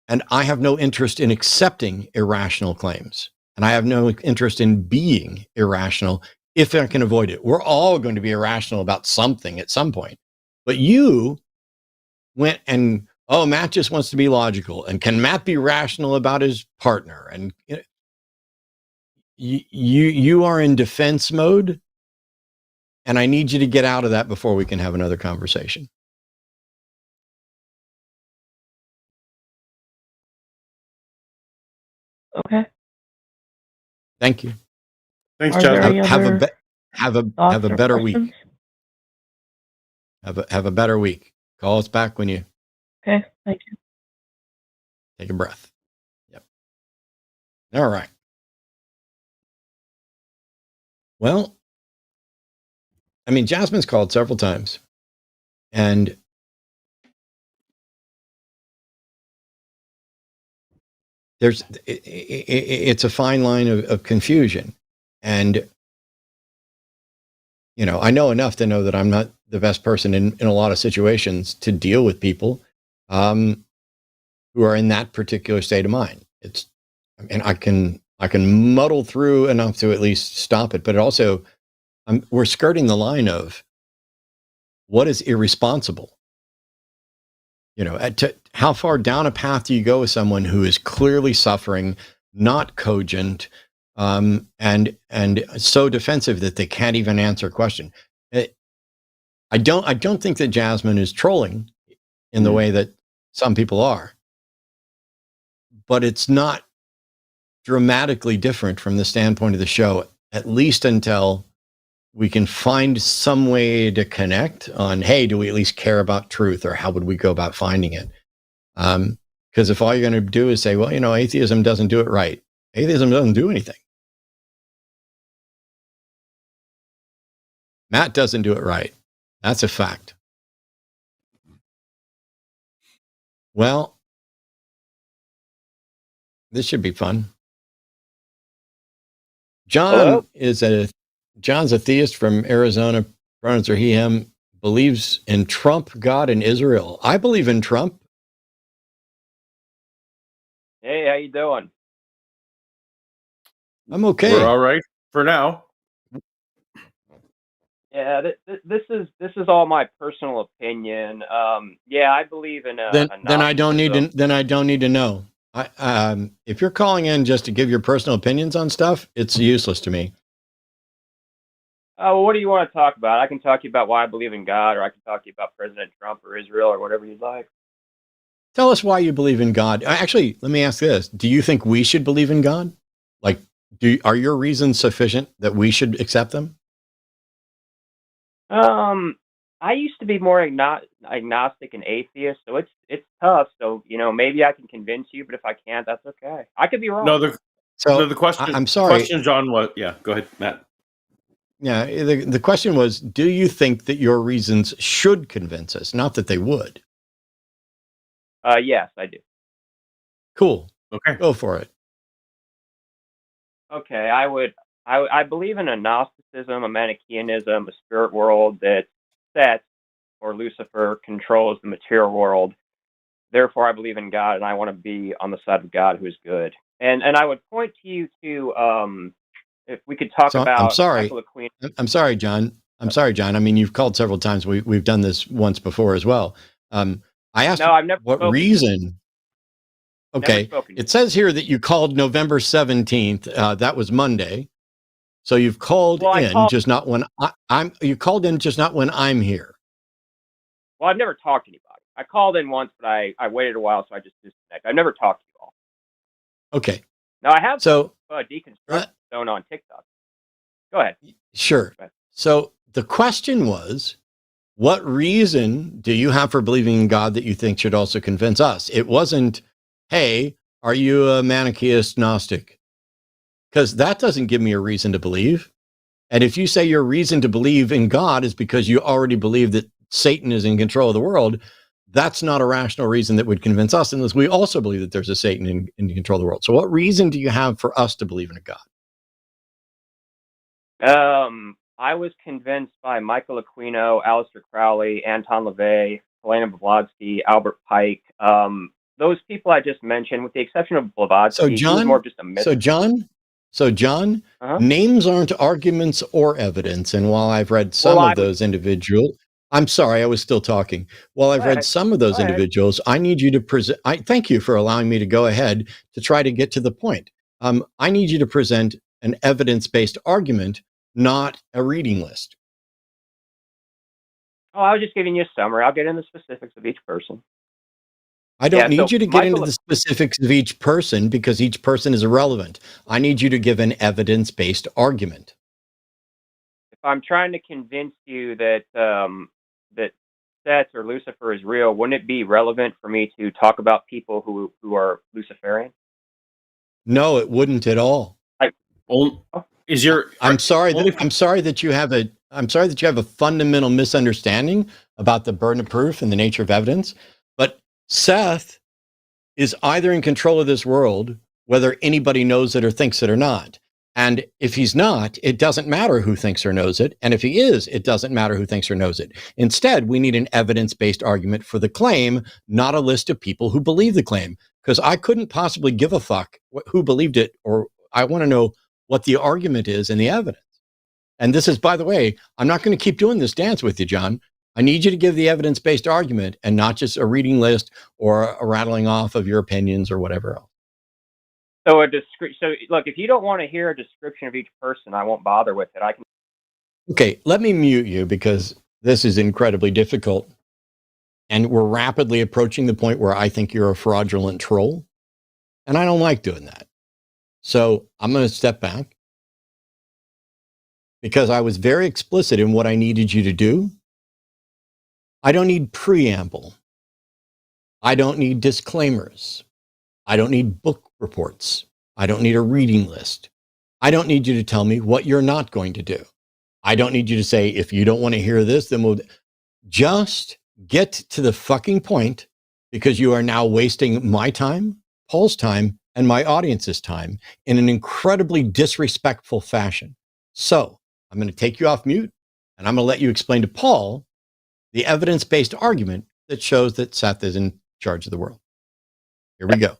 And I have no interest in accepting irrational claims. And I have no interest in being irrational if I can avoid it. We're all going to be irrational about something at some point. But you went and, oh, Matt just wants to be logical. And can Matt be rational about his partner? And you are in defense mode. And I need you to get out of that before we can have another conversation. Okay. Thank you. Thanks, Are there Jasmine. any Have other a thoughts or better questions? week. Have a better week. Call us back when you Okay, thank you. take a breath. Yep. All right. Well, I mean, Jasmine's called several times, and it's a fine line of confusion. And, I know enough to know that I'm not the best person in a lot of situations to deal with people who are in that particular state of mind. I can muddle through enough to at least stop it, but it also, we're skirting the line of what is irresponsible. How far down a path do you go with someone who is clearly suffering, not cogent, and so defensive that they can't even answer a question? I don't think that Jasmine is trolling in the way that some people are, but it's not dramatically different from the standpoint of the show, at least until we can find some way to connect on, hey, do we at least care about truth, or how would we go about finding it? Because if all you're going to do is say, well, atheism doesn't do it right. Atheism doesn't do anything. Matt doesn't do it right. That's a fact. Well, this should be fun. John John's a theist from Arizona. Pronouns are he, him. Believes in Trump, God, and Israel. I believe in Trump. Hey, how you doing? I'm okay. We're all right for now. Yeah, this is all my personal opinion. Yeah, I believe in Then I don't need to. Then I don't need to know. If you're calling in just to give your personal opinions on stuff, it's useless to me. Well, what do you want to talk about? I can talk to you about why I believe in God, or I can talk to you about President Trump or Israel or whatever you'd like. Tell us why you believe in God. Actually, let me ask this. Do you think we should believe in God? Like, are your reasons sufficient that we should accept them? I used to be more agnostic and atheist, so it's tough. So, maybe I can convince you, but if I can't, that's okay. I could be wrong. No, the question. I'm sorry. The question, John, was go ahead, Matt. Yeah, the question was, do you think that your reasons should convince us, not that they would? Yes, I do. Cool. Okay. Go for it. Okay, I believe in a Gnosticism, a Manichaeanism, a spirit world that Set, or Lucifer, controls the material world. Therefore, I believe in God, and I want to be on the side of God who is good. And I would point to you to, if we could talk about I'm sorry. Michael Aquino. I'm sorry, John. I'm sorry, John. I mean, you've called several times. We've done this once before as well. I asked No, I've never what spoken. reason. Okay, it says here that you called November 17th. That was Monday. So you've called just not when I'm. You called in just not when I'm here. Well, I've never talked to anybody. I called in once, but I waited a while, so I just disconnected. I've never talked to you all. Okay. Now I have so deconstruction zone on TikTok. Go ahead. Sure. Go ahead. So the question was, what reason do you have for believing in God that you think should also convince us? It wasn't, hey, are you a Manichaeist Gnostic? Because that doesn't give me a reason to believe. And if you say your reason to believe in God is because you already believe that Satan is in control of the world, that's not a rational reason that would convince us, unless we also believe that there's a Satan in control of the world. So what reason do you have for us to believe in a God? I was convinced by Michael Aquino, Aleister Crowley, Anton LaVey, Helena Blavatsky, Albert Pike. Those people I just mentioned, with the exception of Blavatsky, he was more just a myth. So John, names aren't arguments or evidence. And while I've read some of those individuals, I'm sorry, I was still talking. While I've read some of those individuals, I need you to present. I thank you for allowing me to go ahead to try to get to the point. I need you to present an evidence-based argument, not a reading list. Oh, I was just giving you a summary. I'll get into the specifics of each person. I don't need you to get into the specifics of each person, because each person is irrelevant. I need you to give an evidence-based argument. If I'm trying to convince you that that Seth or Lucifer is real, wouldn't it be relevant for me to talk about people who are Luciferian? No, it wouldn't at all. I'm sorry that you have a fundamental misunderstanding about the burden of proof and the nature of evidence. But Seth is either in control of this world, whether anybody knows it or thinks it or not. And if he's not, it doesn't matter who thinks or knows it. And if he is, it doesn't matter who thinks or knows it. Instead, we need an evidence-based argument for the claim, not a list of people who believe the claim. Because I couldn't possibly give a fuck who believed it, or I want to know what the argument is and the evidence. And this is, by the way, I'm not going to keep doing this dance with you, John. I need you to give the evidence-based argument and not just a reading list or a rattling off of your opinions or whatever else. So look, if you don't want to hear a description of each person, I won't bother with it. Okay, let me mute you, because this is incredibly difficult. And we're rapidly approaching the point where I think you're a fraudulent troll. And I don't like doing that. So I'm going to step back, because I was very explicit in what I needed you to do. I don't need preamble. I don't need disclaimers. I don't need book reports. I don't need a reading list. I don't need you to tell me what you're not going to do. I don't need you to say, if you don't want to hear this, then we'll just get to the fucking point, because you are now wasting my time, Paul's time, and my audience's time in an incredibly disrespectful fashion. So I'm going to take you off mute, and I'm going to let you explain to Paul the evidence-based argument that shows that Seth is in charge of the world. Here we go.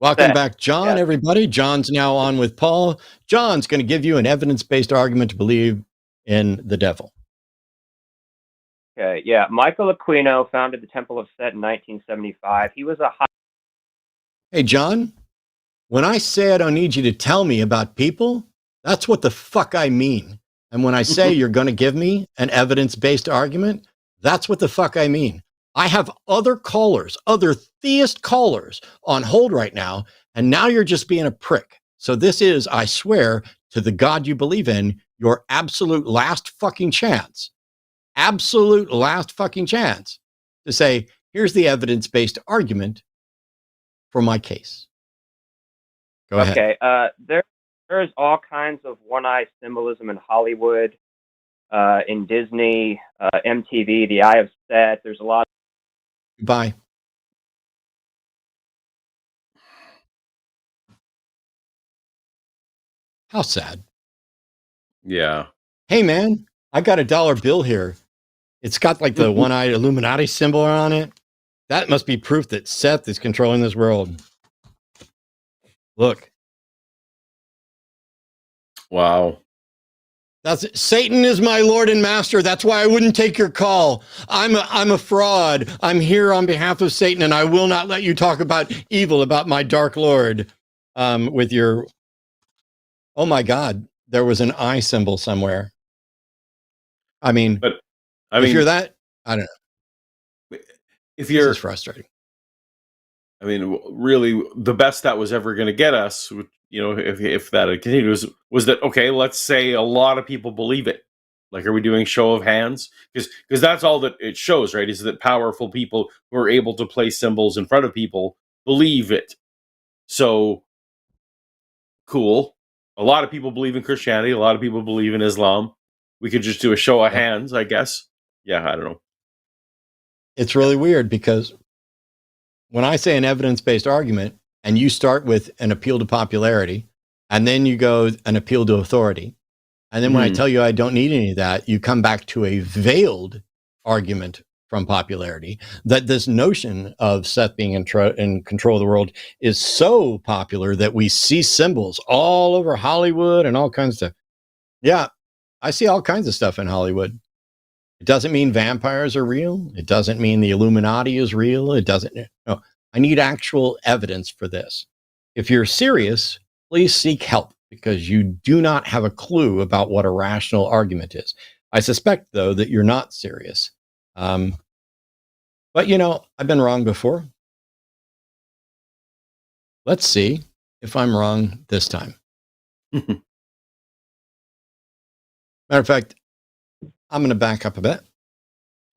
Welcome back, John, everybody. John's now on with Paul. John's going to give you an evidence-based argument to believe in the devil. Okay, yeah. Michael Aquino founded the Temple of Set in 1975. He was a Hey, John, when I say I don't need you to tell me about people, that's what the fuck I mean. And when I say you're going to give me an evidence-based argument, that's what the fuck I mean. I have other callers, other theist callers on hold right now, and now you're just being a prick. So this is, I swear to the God you believe in, your absolute last fucking chance. Absolute last fucking chance to say, here's the evidence-based argument for my case. Go ahead. Okay. There's all kinds of one-eye symbolism in Hollywood, in Disney, MTV, the Eye of Set. There's a lot. Bye. How sad. Yeah. Hey, man, I got a dollar bill here. It's got like the one-eyed Illuminati symbol on it. That must be proof that Seth is controlling this world. Look. Wow. That's it. Satan is my Lord and Master. That's why I wouldn't take your call. I'm a fraud. I'm here on behalf of Satan, and I will not let you talk about evil, about my dark Lord. With your, oh my God, there was an eye symbol somewhere. If you're that, I don't know. If you're, this is frustrating. I mean, really, the best that was ever going to get us, if that had continued, was that, okay, let's say a lot of people believe it. Like, are we doing show of hands? Because that's all that it shows, right? Is that powerful people who are able to place symbols in front of people believe it. So, cool. A lot of people believe in Christianity. A lot of people believe in Islam. We could just do a show of hands, I guess. Yeah, I don't know. It's really weird because when I say an evidence-based argument and you start with an appeal to popularity and then you go an appeal to authority, and then when I tell you I don't need any of that, you come back to a veiled argument from popularity that this notion of Seth being in control of the world is so popular that we see symbols all over Hollywood and all kinds of stuff. Yeah, I see all kinds of stuff in Hollywood. It doesn't mean vampires are real. It doesn't mean the Illuminati is real. It doesn't. No, I need actual evidence for this. If you're serious, please seek help because you do not have a clue about what a rational argument is. I suspect, though, that you're not serious. But, I've been wrong before. Let's see if I'm wrong this time. Matter of fact, I'm going to back up a bit.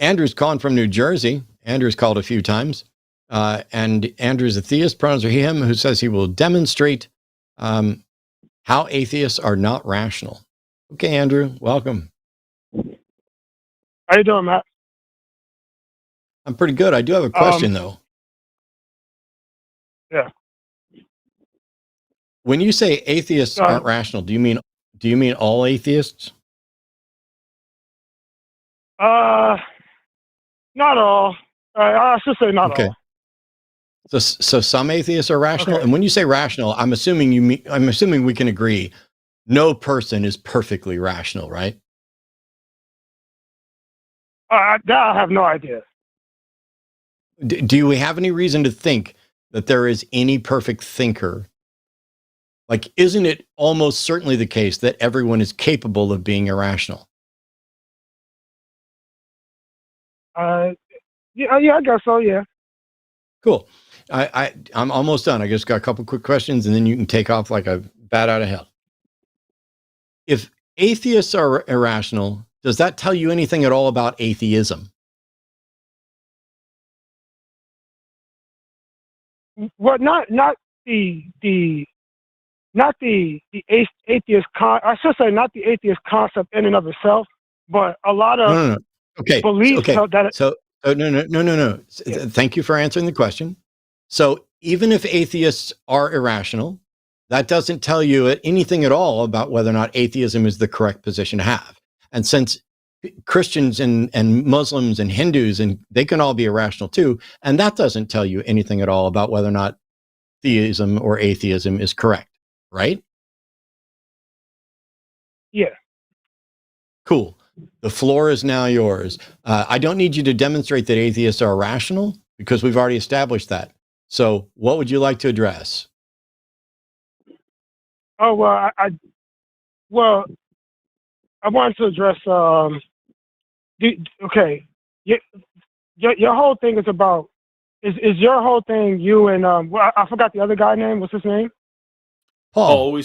Andrew's calling from New Jersey. Andrew's called a few times. And Andrew's a theist, pronouns are him, who says he will demonstrate how atheists are not rational. Okay, Andrew, welcome. How you doing, Matt? I'm pretty good. I do have a question, though. Yeah. When you say atheists aren't rational, do you mean all atheists? Not all. I should say not all. So some atheists are rational, and when you say rational, I'm assuming we can agree no person is perfectly rational, right? That I have no idea. Do we have any reason to think that there is any perfect thinker? Like, isn't it almost certainly the case that everyone is capable of being irrational? Yeah, I guess so. Yeah. Cool. I'm almost done. I just got a couple quick questions, and then you can take off like a bat out of hell. If atheists are irrational, does that tell you anything at all about atheism? Well, not the atheist I should say not the atheist concept in and of itself, but a lot of No. Okay. beliefs No. Thank you for answering the question. So even if atheists are irrational, that doesn't tell you anything at all about whether or not atheism is the correct position to have. And since Christians and Muslims and Hindus, and they can all be irrational too, and that doesn't tell you anything at all about whether or not theism or atheism is correct, right? Yeah. Cool. The floor is now yours. I don't need you to demonstrate that atheists are rational because we've already established that. So what would you like to address? Oh well, well, I wanted to address. Okay, your, your whole thing is about. Is your whole thing you and well, I forgot the other guy name. What's his name? Paul. We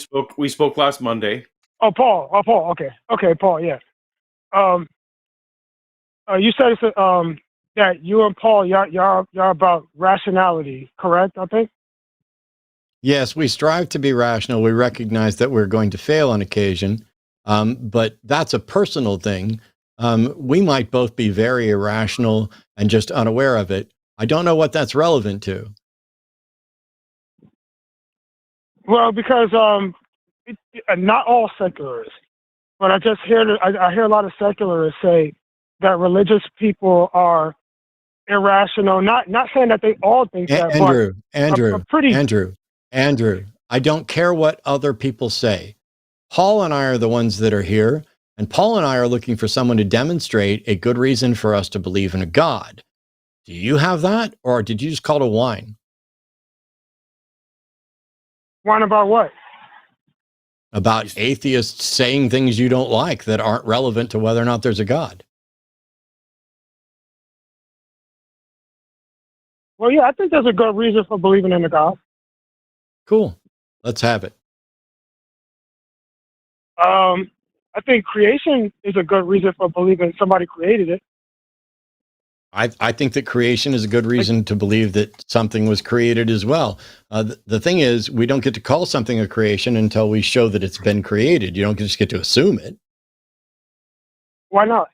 spoke last Monday. Oh, Paul. Oh, Paul. Okay, Paul. Yeah. Um, you said it's that you and Paul, y'all about rationality, correct? I think. Yes, we strive to be rational. We recognize that we're going to fail on occasion, but that's a personal thing. We might both be very irrational and just unaware of it. I don't know what that's relevant to. Well, because not all secularists, but I just hear I hear a lot of secularists say that religious people are irrational. Not saying that they all think that, Andrew, but pretty. Andrew, I don't care what other people say. Paul and I are the ones that are here, and Paul and I are looking for someone to demonstrate a good reason for us to believe in a God. Do you have that, or did you just call it a whine? Whine about what? About atheists saying things you don't like that aren't relevant to whether or not there's a God. Well, yeah, I think there's a good reason for believing in a God. Cool. Let's have it. I think creation is a good reason for believing somebody created it. I think that creation is a good reason to believe that something was created as well. The thing is, we don't get to call something a creation until we show that it's been created. You don't just get to assume it. Why not?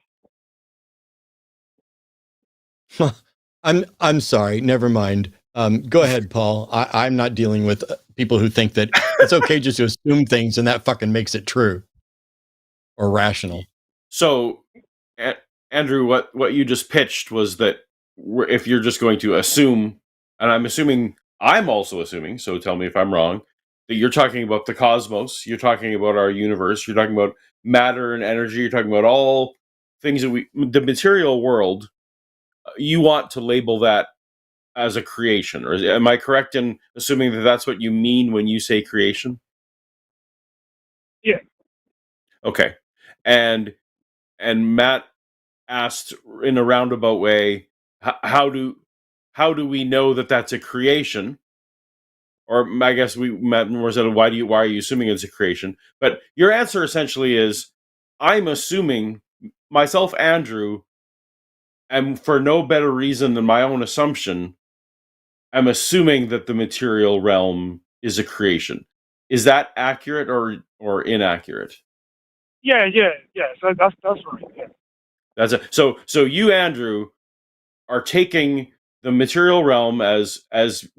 I'm sorry. Never mind. Go ahead, Paul. I'm not dealing with people who think that it's okay just to assume things and that fucking makes it true or rational. So, Andrew, what you just pitched was that if you're just going to assume, and I'm also assuming, so tell me if I'm wrong, that you're talking about the cosmos, you're talking about our universe, you're talking about matter and energy, you're talking about all things that the material world, you want to label that as a creation, or am I correct in assuming that that's what you mean when you say creation? Yeah. Okay. And Matt asked in a roundabout way, how do we know that that's a creation? Or I guess Matt more said, why are you assuming it's a creation? But your answer essentially is, I'm assuming myself, Andrew, and for no better reason than my own assumption, I'm assuming that the material realm is a creation. Is that accurate or inaccurate? Yeah. So that's right. Yeah. That's it. So you, Andrew, are taking the material realm as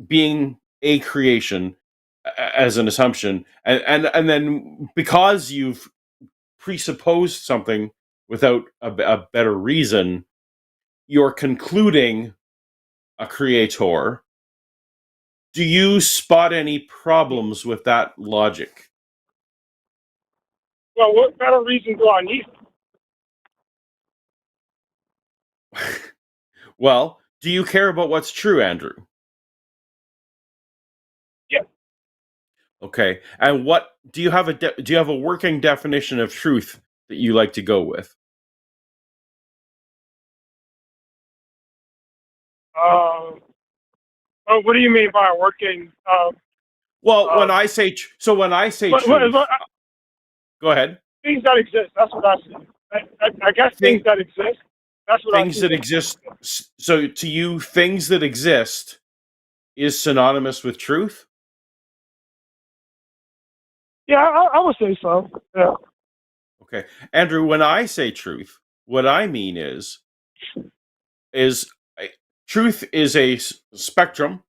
being a creation as an assumption, and then because you've presupposed something without a better reason, you're concluding a creator. Do you spot any problems with that logic? Well, what better reason do I need? Well, do you care about what's true, Andrew? Yeah. Okay. And what do you have do you have a working definition of truth that you like to go with? What do you mean by working? Well, when I say truth, go ahead. Things that exist. That's what I say. I guess things that exist. That's what things that exist. So to you, things that exist is synonymous with truth? Yeah, I would say so. Yeah. Okay. Andrew, when I say truth, what I mean is truth is a spectrum.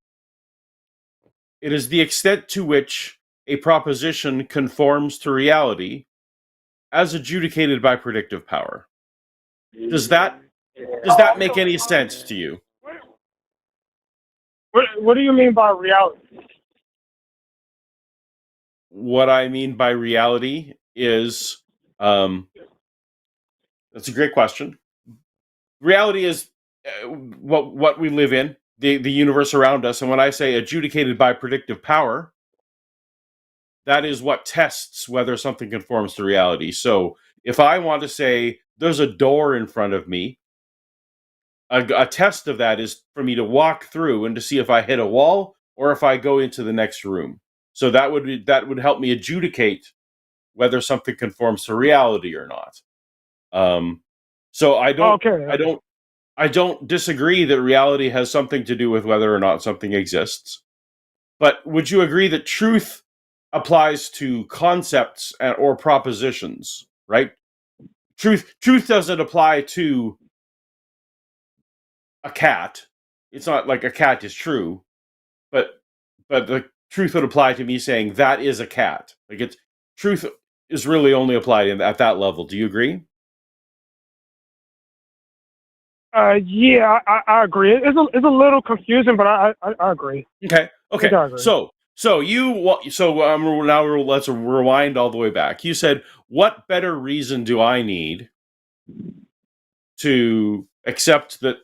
It is the extent to which a proposition conforms to reality as adjudicated by predictive power. Does that make any sense to you? What do you mean by reality? What I mean by reality is, that's a great question. Reality is what we live in, the universe around us. And when I say adjudicated by predictive power, that is what tests whether something conforms to reality. So if I want to say there's a door in front of me, a test of that is for me to walk through and to see if I hit a wall or if I go into the next room. So that would help me adjudicate whether something conforms to reality or not. So I don't disagree that reality has something to do with whether or not something exists. But would you agree that truth applies to concepts or propositions, right? Truth doesn't apply to a cat. It's not like a cat is true, but the truth would apply to me saying that is a cat. Like truth is really only applied at that level. Do you agree? Yeah, I agree. It's a little confusing, but I agree. Okay. I agree. So now let's rewind all the way back. You said, what better reason do I need to accept that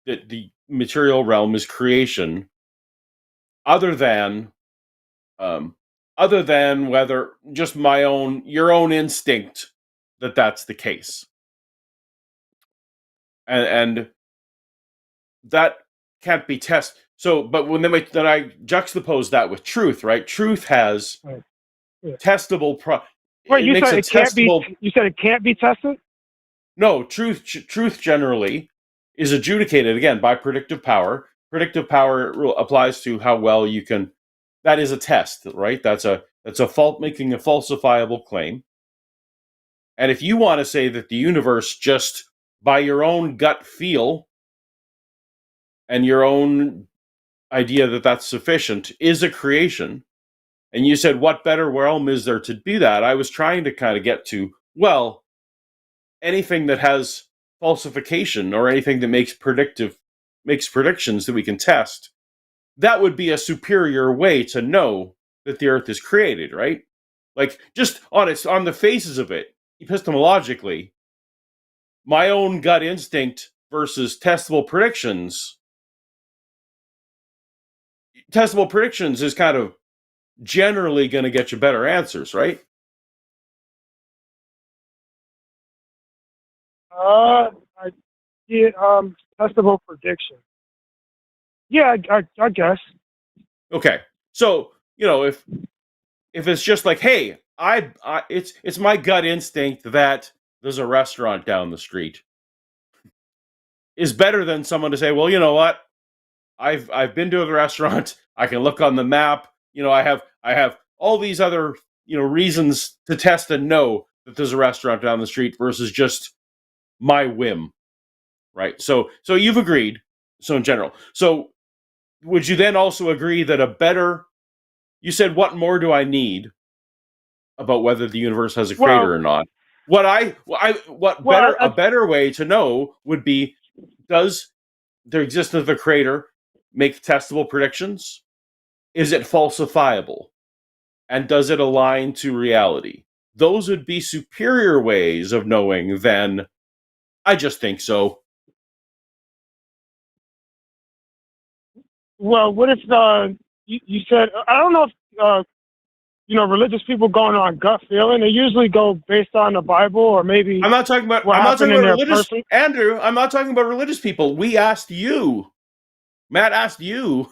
the material realm is creation, other than whether just your own instinct that that's the case, and that can't be tested. So, but then I juxtapose that with truth, right? Truth has testable. Wait, you said it can't be. You said it can't be tested. No, truth generally is adjudicated again by predictive power. Predictive power applies to how well you can. That is a test, right? That's a making a falsifiable claim. And if you want to say that the universe, just by your own gut feel and your own idea that that's sufficient, is a creation, and you said, what better realm is there to do that? I was trying to kind of get to, well, anything that has falsification or anything that makes predictions that we can test, that would be a superior way to know that the earth is created, right? Like, just on the faces of it, epistemologically, my own gut instinct versus testable predictions is kind of generally going to get you better answers, right? Testable prediction. Yeah, I guess. Okay, so if it's just like, hey, it's my gut instinct that there's a restaurant down the street, is better than someone to say, well, you know what, I've been to the restaurant. I can look on the map. I have all these other reasons to test and know that there's a restaurant down the street versus just my whim, right? So you've agreed. So in general, so would you then also agree that you said, what more do I need about whether the universe has a creator or not? A better way to know would be, does the existence of a creator make testable predictions? Is it falsifiable? And does it align to reality? Those would be superior ways of knowing than, I just think so. Well, what if you said, I don't know if religious people going on gut feeling. They usually go based on the Bible, or maybe I'm not talking about religious person. Andrew, I'm not talking about religious people. We asked you. Matt asked you,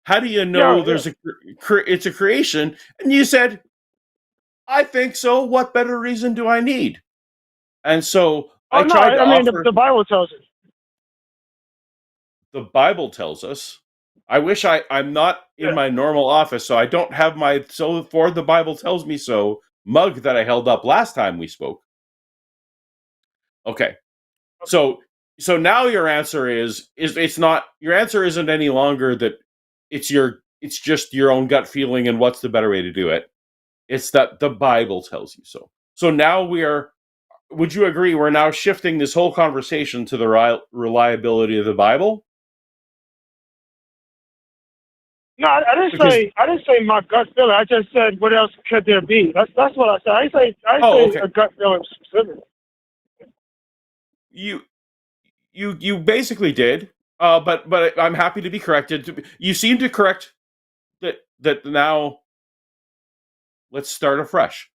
how do you know it's a creation? And you said, I think so. What better reason do I need? And so the Bible tells us. The Bible tells us. I wish I'm not in my normal office, so I don't have my "so for the Bible tells me so" mug that I held up last time we spoke. Okay. So now your answer is it's not, your answer isn't any longer that it's just your own gut feeling and what's the better way to do it. It's that the Bible tells you so. So now would you agree we're now shifting this whole conversation to the reliability of the Bible? No, I didn't say my gut feeling. I just said, what else could there be? That's what I said. I didn't say a gut feeling specific. You basically did, but I'm happy to be corrected. You seem to correct that now let's start afresh.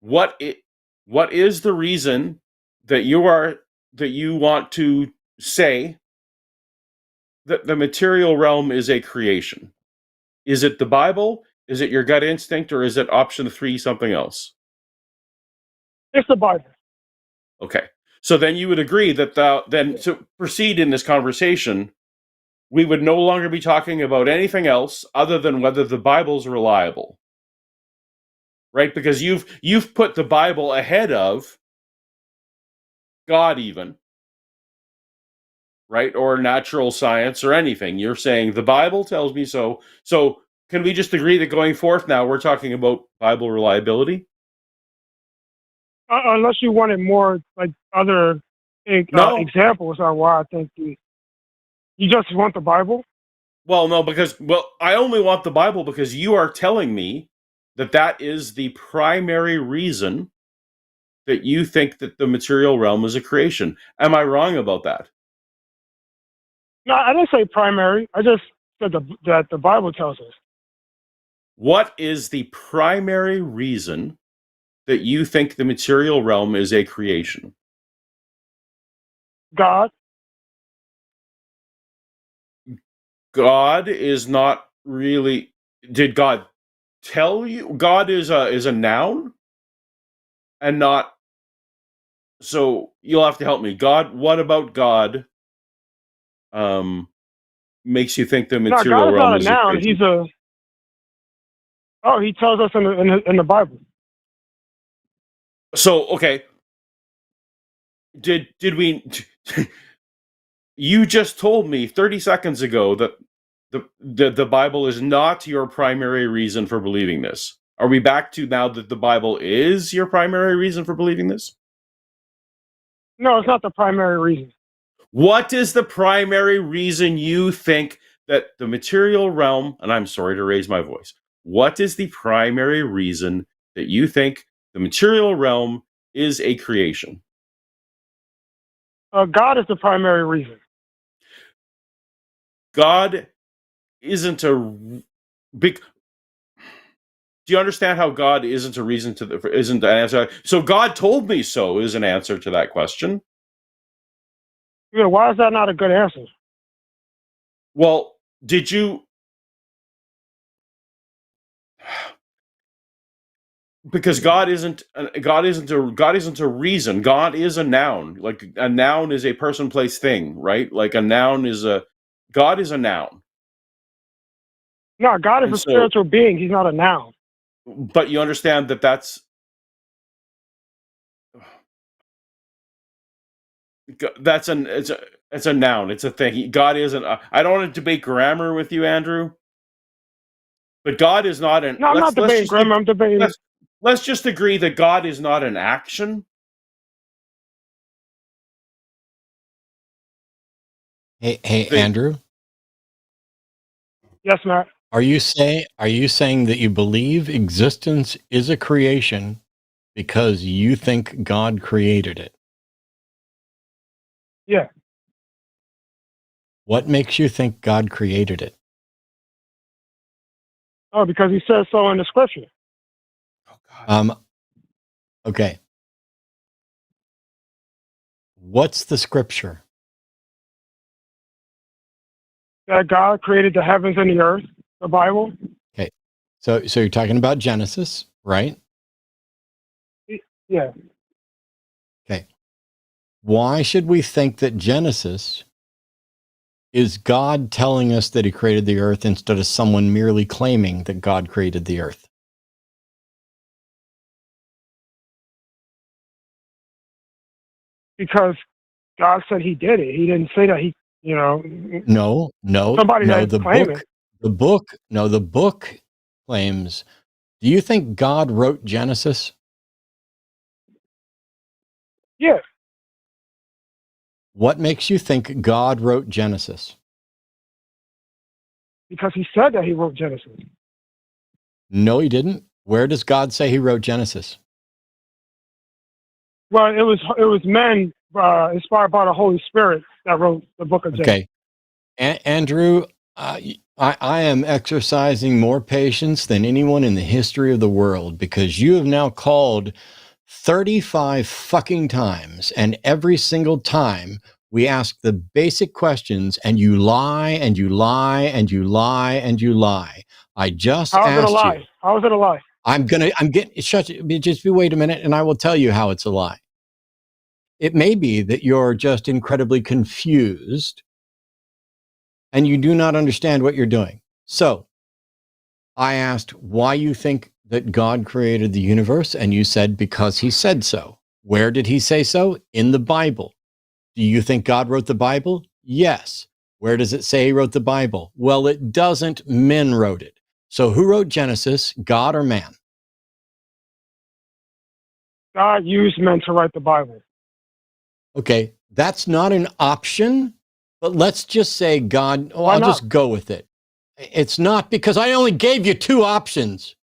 What is the reason that you want to say that the material realm is a creation? Is it the Bible? Is it your gut instinct, or is it option 3 something else? It's the Bible. Okay. So then you would agree that to proceed in this conversation, we would no longer be talking about anything else other than whether the Bible's reliable. Right? Because you've put the Bible ahead of God even. Right? Or natural science or anything. You're saying the Bible tells me so. So can we just agree that going forth now we're talking about Bible reliability? Unless you wanted more like other examples on why I think you just want the Bible. Well, no, because I only want the Bible because you are telling me that is the primary reason that you think that the material realm is a creation. Am I wrong about that? No, I didn't say primary. I just said that the Bible tells us. What is the primary reason that you think the material realm is a creation? God. God is not really. Did God tell you? God is a noun, and not. So you'll have to help me. God. What about God? Makes you think the material realm is a noun. creation? He's a. Oh, he tells us in the Bible. So okay. Did we? You just told me 30 seconds ago that the Bible is not your primary reason for believing this. Are we back to now that the Bible is your primary reason for believing this? No, it's not the primary reason. What is the primary reason you think that the material realm, and I'm sorry to raise my voice, what is the primary reason that you think the material realm is a creation? God is the primary reason. God isn't a big. Do you understand how God isn't a reason isn't an answer? So God told me so is an answer to that question. Yeah, why is that not a good answer? Well, did you? Because God isn't a reason. God is a noun. Like a noun is a person, place, thing, right? Like a noun is God is a noun. No, God is a spiritual being. He's not a noun. But you understand that's it's a noun. It's a thing. God isn't. I don't want to debate grammar with you, Andrew. But God is not an. No, I'm not debating grammar. I'm debating. Let's just agree that God is not an action. Hey, Andrew. Yes, Matt. Are you saying that you believe existence is a creation because you think God created it? Yeah. What makes you think God created it? Oh, because he says so in the scripture. Okay. What's the scripture? That God created the heavens and the earth, the Bible. Okay. So you're talking about Genesis, right? Yeah. Okay. Why should we think that Genesis is God telling us that he created the earth instead of someone merely claiming that God created the earth? Because God said he did it. He didn't say that he, No. Somebody the claim the book claims. Do you think God wrote Genesis? Yeah. What makes you think God wrote Genesis? Because he said that he wrote Genesis. No, he didn't. Where does God say he wrote Genesis? Well, it was men inspired by the Holy Spirit that wrote the book of Genesis. Okay. Andrew, I am exercising more patience than anyone in the history of the world, because you have now called 35 fucking times, and every single time we ask the basic questions and you lie and you lie and you lie and you lie. I just How is it a asked lie? you. How is it a lie? I'm getting, just wait a minute and I will tell you how it's a lie. It may be that you're just incredibly confused and you do not understand what you're doing. So I asked why you think that God created the universe, and you said because he said so. Where did he say so? In the Bible. Do you think God wrote the Bible? Yes. Where does it say he wrote the Bible? Well, it doesn't. Men wrote it. So who wrote Genesis, God or man? God used men to write the Bible. Okay, that's not an option, but let's just say God. Oh, Why I'll not? just go with it. It's not, because I only gave you two options.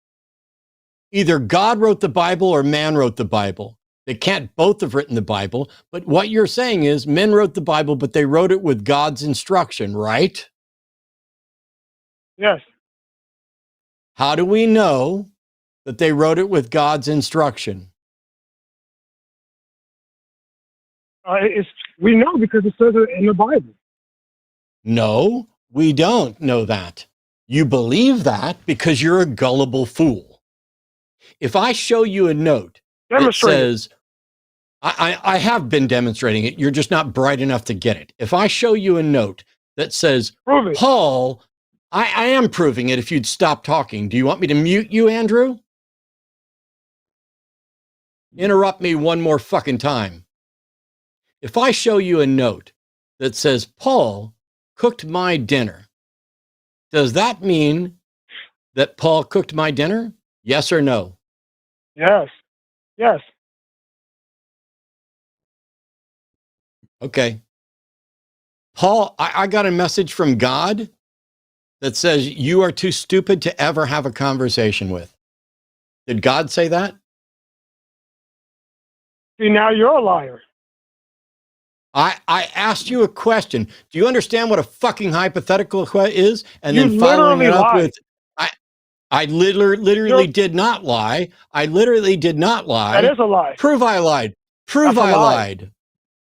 Either God wrote the Bible or man wrote the Bible. They can't both have written the Bible. But what you're saying is men wrote the Bible, but they wrote it with God's instruction, right? Yes. How do we know that they wrote it with God's instruction? We know because it says it in the Bible. No, we don't know that. You believe that because you're a gullible fool. If I show you a note that Demonstrate it. says, I have been demonstrating it, you're just not bright enough to get it. If I show you a note that says, Prove it. Paul, I am proving it if you'd stop talking. Do you want me to mute you, Andrew? Interrupt me one more fucking time. If I show you a note that says, Paul cooked my dinner, does that mean that Paul cooked my dinner? Yes or no? Yes. Yes. Okay. Paul, I got a message from God that says you are too stupid to ever have a conversation with. Did God say that? See, now you're a liar. I asked you a question. Do you understand what a fucking hypothetical is? And You then following it literally up lied. with, I literally did not lie. I literally did not lie. That is a lie. Prove I lied. Prove That's a I lie. lied.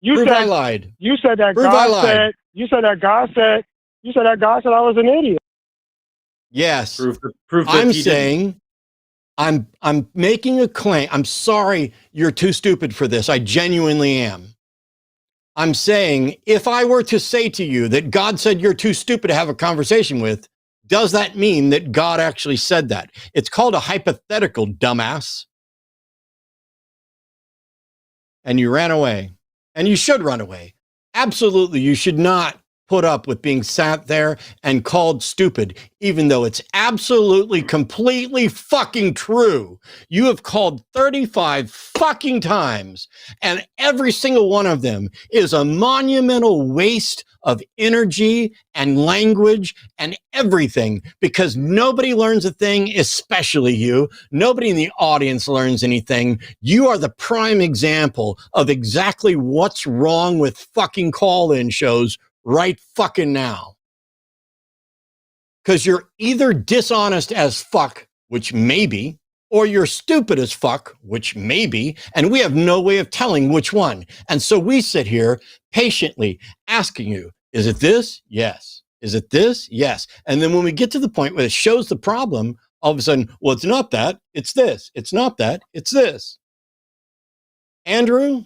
You Prove said I lied. you said that Prove I God lied. said you said that God said I was an idiot. Yes. Proof that I'm he didn't. saying I'm making a claim. I'm sorry you're too stupid for this. I genuinely am. I'm saying if I were to say to you that God said you're too stupid to have a conversation with, does that mean that God actually said that? It's called a hypothetical, dumbass. And you ran away. And you should run away. Absolutely, you should not put up with being sat there and called stupid, even though it's absolutely, completely fucking true. You have called 35 fucking times, and every single one of them is a monumental waste of energy and language and everything, because nobody learns a thing, especially you. Nobody in the audience learns anything. You are the prime example of exactly what's wrong with fucking call-in shows right fucking now. Because you're either dishonest as fuck, which maybe, or you're stupid as fuck, which maybe, and we have no way of telling which one. And so we sit here patiently asking you, is it this? Yes. Is it this? Yes. And then when we get to the point where it shows the problem, all of a sudden, well, it's not that, it's this. It's not that, it's this. Andrew,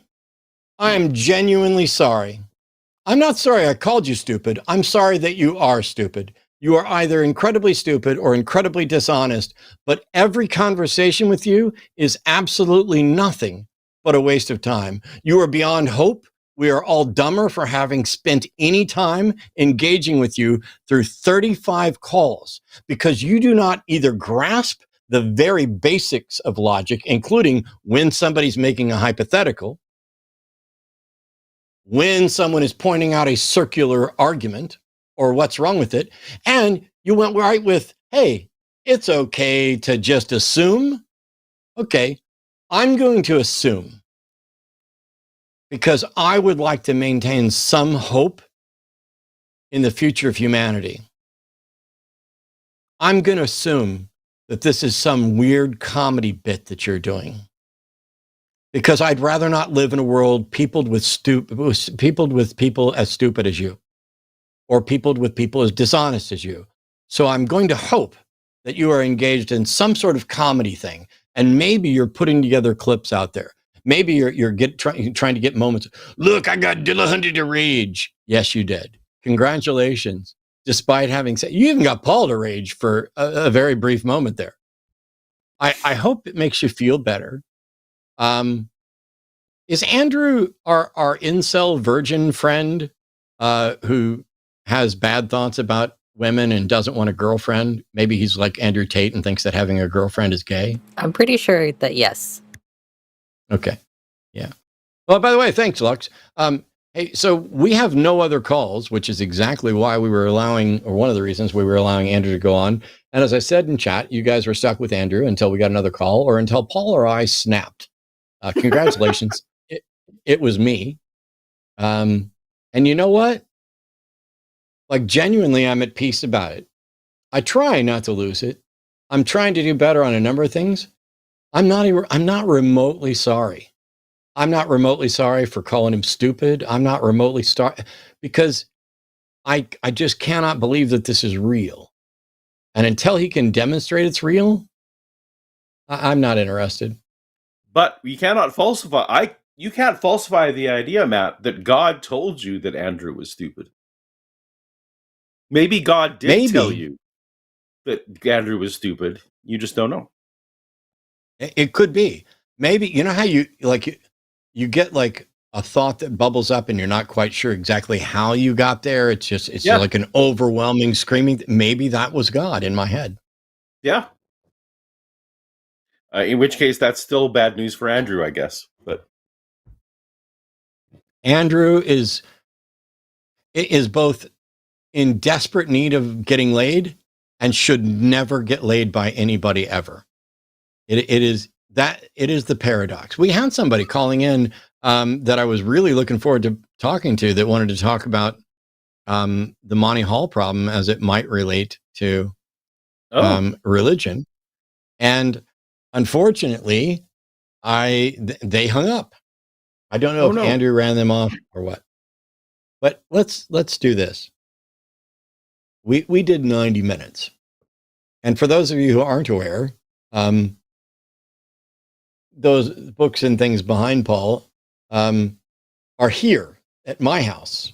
I am genuinely sorry. I'm not sorry I called you stupid. I'm sorry that you are stupid. You are either incredibly stupid or incredibly dishonest, but every conversation with you is absolutely nothing but a waste of time. You are beyond hope. We are all dumber for having spent any time engaging with you through 35 calls, because you do not either grasp the very basics of logic, including when somebody's making a hypothetical, when someone is pointing out a circular argument or what's wrong with it, and you went right with, hey, it's okay to just assume. Okay, I'm going to assume, because I would like to maintain some hope in the future of humanity. I'm going to assume that this is some weird comedy bit that you're doing. Because I'd rather not live in a world peopled with people as stupid as you, or peopled with people as dishonest as you. So I'm going to hope that you are engaged in some sort of comedy thing, and maybe you're putting together clips out there. Maybe you're trying to get moments. Look, I got Dillahunty to rage. Yes, you did. Congratulations. Despite having said, you even got Paul to rage for a very brief moment there. I hope it makes you feel better. Is Andrew our incel virgin friend who has bad thoughts about women and doesn't want a girlfriend? Maybe he's like Andrew Tate and thinks that having a girlfriend is gay. I'm pretty sure that yes. Okay. Yeah. Well, by the way, thanks, Lux. Hey, so we have no other calls, which is exactly why we were allowing, or one of the reasons we were allowing Andrew to go on. And as I said in chat, you guys were stuck with Andrew until we got another call, or until Paul or I snapped. Congratulations. It was me. And you know what? Like, genuinely, I'm at peace about it. I try not to lose it. I'm trying to do better on a number of things. I'm not remotely sorry. I'm not remotely sorry for calling him stupid. I'm not remotely sorry because I just cannot believe that this is real. And until he can demonstrate it's real, I'm not interested. But you cannot falsify. You can't falsify the idea, Matt, that God told you that Andrew was stupid. Maybe God did tell you that Andrew was stupid. You just don't know. It could be. Maybe, you know how you get like a thought that bubbles up and you're not quite sure exactly how you got there. It's just like an overwhelming screaming. Maybe that was God in my head. Yeah. In which case, that's still bad news for Andrew, I guess. But Andrew is both in desperate need of getting laid and should never get laid by anybody ever. It is the paradox. We had somebody calling in that I was really looking forward to talking to, that wanted to talk about the Monty Hall problem as it might relate to religion. And unfortunately, they hung up. I don't know if Andrew ran them off or what. But let's do this. We did 90 minutes. And for those of you who aren't aware, those books and things behind Paul are here at my house.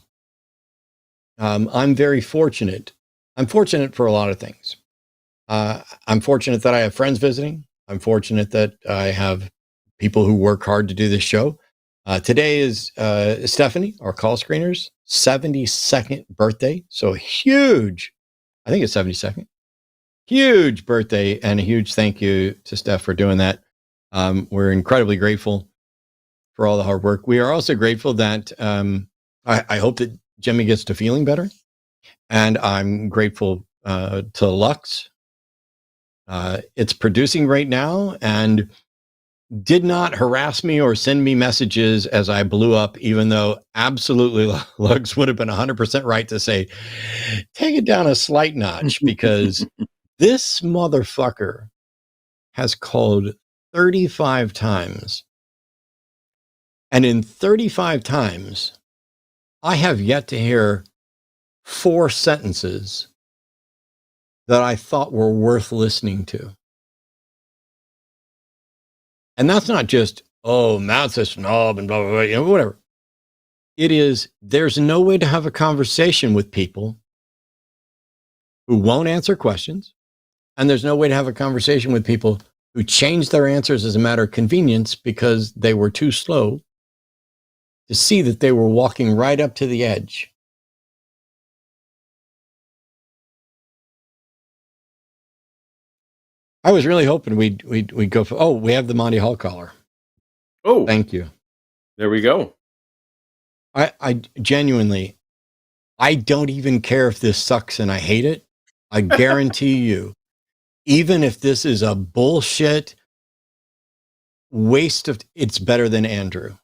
I'm very fortunate. I'm fortunate for a lot of things. I'm fortunate that I have friends visiting. I'm fortunate that I have people who work hard to do this show. Today is Stephanie, our call screener's 72nd birthday. So huge. I think it's 72nd. Huge birthday, and a huge thank you to Steph for doing that. We're incredibly grateful for all the hard work. We are also grateful that I hope that Jimmy gets to feeling better. And I'm grateful to Lux. It's producing right now and did not harass me or send me messages as I blew up, even though absolutely Lux would have been 100% right to say, take it down a slight notch, because this motherfucker has called 35 times. And in 35 times, I have yet to hear 4 sentences that I thought were worth listening to. And that's not just, oh, Matt's a snob and blah, blah, blah, you know, whatever. It is, there's no way to have a conversation with people who won't answer questions. And there's no way to have a conversation with people who change their answers as a matter of convenience because they were too slow to see that they were walking right up to the edge. I was really hoping we'd go for, we have the Monty Hall caller. Oh, thank you. There we go. I genuinely, I don't even care if this sucks and I hate it. I guarantee you, even if this is a bullshit waste of, it's better than Andrew.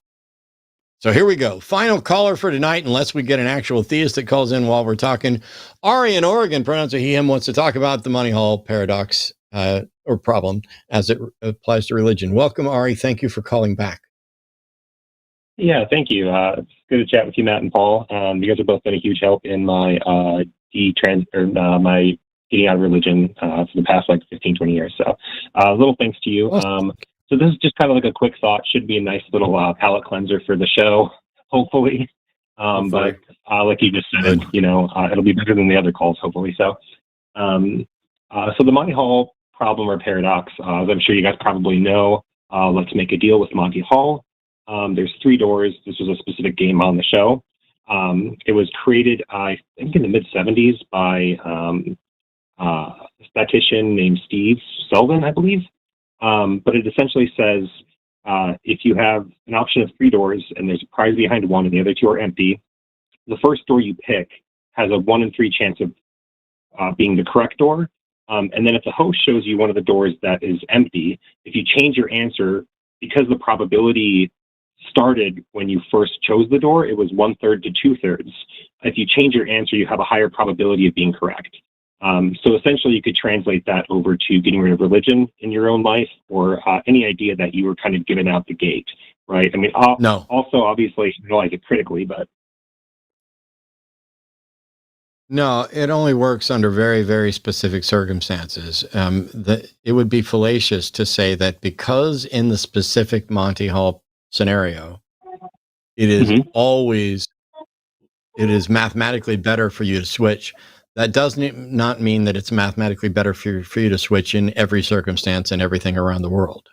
So here we go. Final caller for tonight, unless we get an actual theist that calls in while we're talking. Ari in Oregon, pronounce it he, him, wants to talk about the money hall paradox or problem as it applies to religion. Welcome, Ari. Thank you for calling back. Yeah, thank you. It's good to chat with you, Matt and Paul. You guys have both been a huge help in my my getting out of religion for the past 15, 20 years. So little thanks to you. So this is just kind of like a quick thought. Should be a nice little palate cleanser for the show, hopefully. But like you just said, it'll be better than the other calls, hopefully. So so the Monty Hall problem or paradox, as I'm sure you guys probably know, let's make a deal with Monty Hall. There's 3 doors. This was a specific game on the show. It was created, I think, in the mid-'70s by a statistician named Steve Sullivan, I believe. But it essentially says if you have an option of 3 doors and there's a prize behind one and the other 2 are empty, the first door you pick has a 1 in 3 chance of being the correct door. And then if the host shows you one of the doors that is empty, if you change your answer, because the probability started when you first chose the door, it was 1/3 to 2/3. If you change your answer, you have a higher probability of being correct. So essentially, you could translate that over to getting rid of religion in your own life, or any idea that you were kind of given out the gate, right? I mean, No. Also, obviously, analyze it critically, but No, it only works under very, very specific circumstances. It would be fallacious to say that because in the specific Monty Hall scenario, it is it is mathematically better for you to switch. That doesn't not mean that it's mathematically better for you to switch in every circumstance and everything around the world.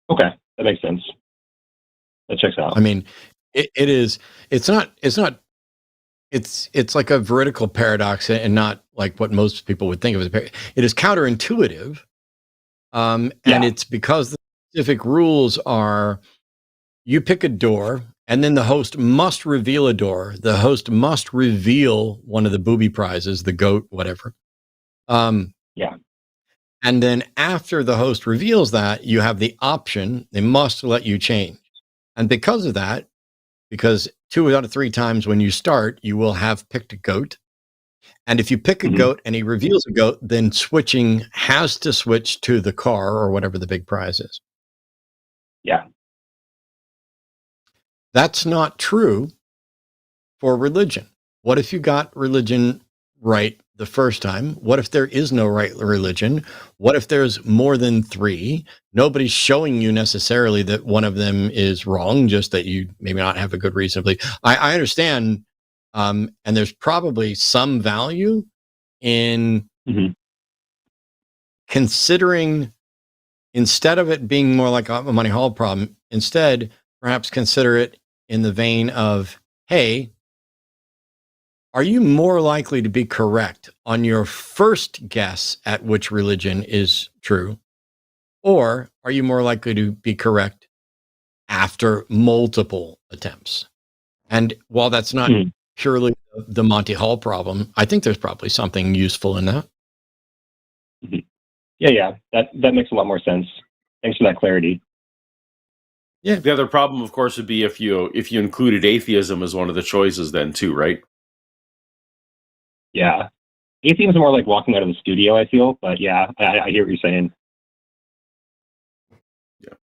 okay, that makes sense. That checks out. I mean, it's like a veridical paradox and not like what most people would think of as a paradox. It is counterintuitive. And it's because the specific rules are you pick a door and then the host must reveal a door. The host must reveal one of the booby prizes, the goat, whatever. And then after the host reveals that, you have the option, they must let you change. And because of that, because 2 out of 3 times when you start, you will have picked a goat. And if you pick a goat and he reveals a goat, then switching has to switch to the car or whatever the big prize is. Yeah. That's not true for religion. What if you got religion right the first time? What if there is no right religion? What if there's more than 3? Nobody's showing you necessarily that one of them is wrong, just that you maybe not have a good reason to believe. I understand, and there's probably some value in considering, instead of it being more like a Monty Hall problem, instead perhaps consider it in the vein of, hey, are you more likely to be correct on your first guess at which religion is true? Or are you more likely to be correct after multiple attempts? And while that's not purely the Monty Hall problem, I think there's probably something useful in that. Yeah. That makes a lot more sense. Thanks for that clarity. Yeah. The other problem, of course, would be if you included atheism as one of the choices then too, right? Yeah. Atheism is more like walking out of the studio, I feel, but yeah, I hear what you're saying. Yeah.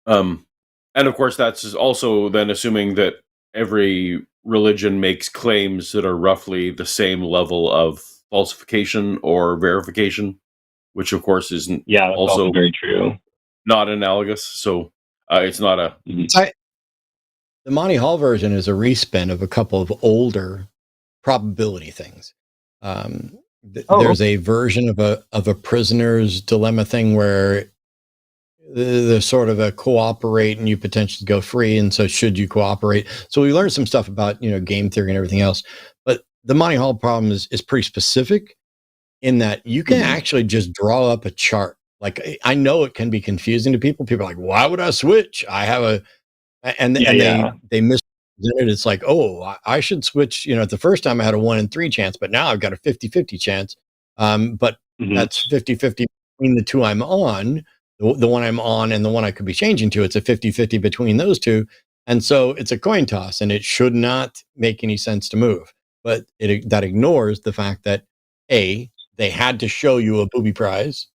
And of course, that's also then assuming that every religion makes claims that are roughly the same level of falsification or verification, which of course isn't that's also very true. Not analogous. So it's not a. The Monty Hall version is a respin of a couple of older probability things. There's a version of a prisoner's dilemma thing where there's sort of a cooperate and you potentially go free, and so should you cooperate? So we learned some stuff about game theory and everything else. But the Monty Hall problem is pretty specific in that you can actually just draw up a chart. Like, I know it can be confusing to people. People are like, why would I switch? I have a they misrepresent it. It's like, oh, I should switch. The first time I had a 1 in 3 chance, but now I've got a 50-50 chance. But that's 50-50 between the two I'm on, the one I'm on and the one I could be changing to. It's a 50-50 between those two. And so it's a coin toss, and it should not make any sense to move. But that ignores the fact that, A, they had to show you a booby prize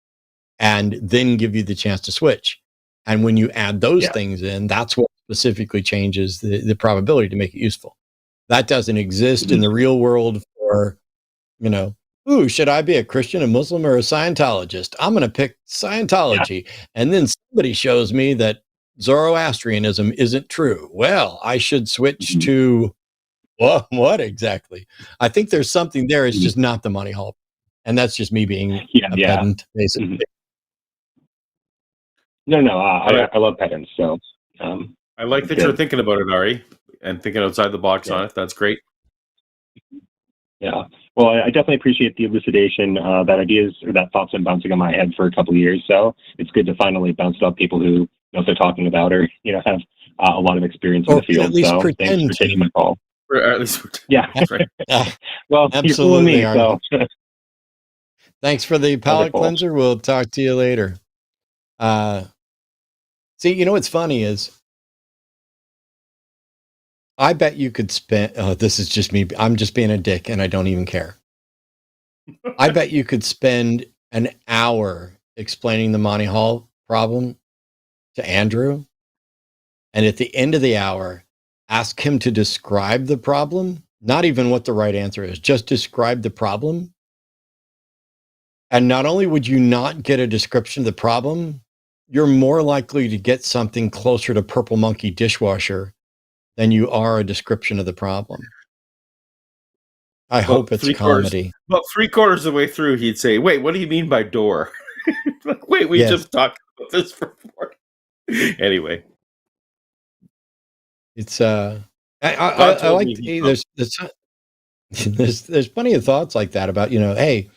and then give you the chance to switch. And when you add those things in, that's what specifically changes the probability to make it useful. That doesn't exist in the real world for, ooh, should I be a Christian, a Muslim, or a Scientologist? I'm going to pick Scientology. And then somebody shows me that Zoroastrianism isn't true. Well, I should switch to what exactly? I think there's something there. It's just not the money hall. And that's just me being a pedant, basically. No, I love pedants. So I like that you're thinking about it, Ari, and thinking outside the box on it. That's great. Yeah. Well, I definitely appreciate the elucidation. That thought's been bouncing on my head for a couple of years. So it's good to finally bounce it off people who know what they're talking about, or have a lot of experience in the field. At least so thanks for taking my call. Or at least, that's right. Well, absolutely. You're fooling me, so. Thanks for the palate cleanser. We'll talk to you later. See, what's funny is, I bet you could spend, this is just me. I'm just being a dick and I don't even care. I bet you could spend an hour explaining the Monty Hall problem to Andrew. And at the end of the hour, ask him to describe the problem, not even what the right answer is, just describe the problem. And not only would you not get a description of the problem, you're more likely to get something closer to Purple Monkey dishwasher than you are a description of the problem. I hope it's comedy. About 3/4 of the way through, he'd say, "Wait, what do you mean by door?" Wait, we just talked about this before. Anyway, it's I like there's plenty of thoughts like that about hey,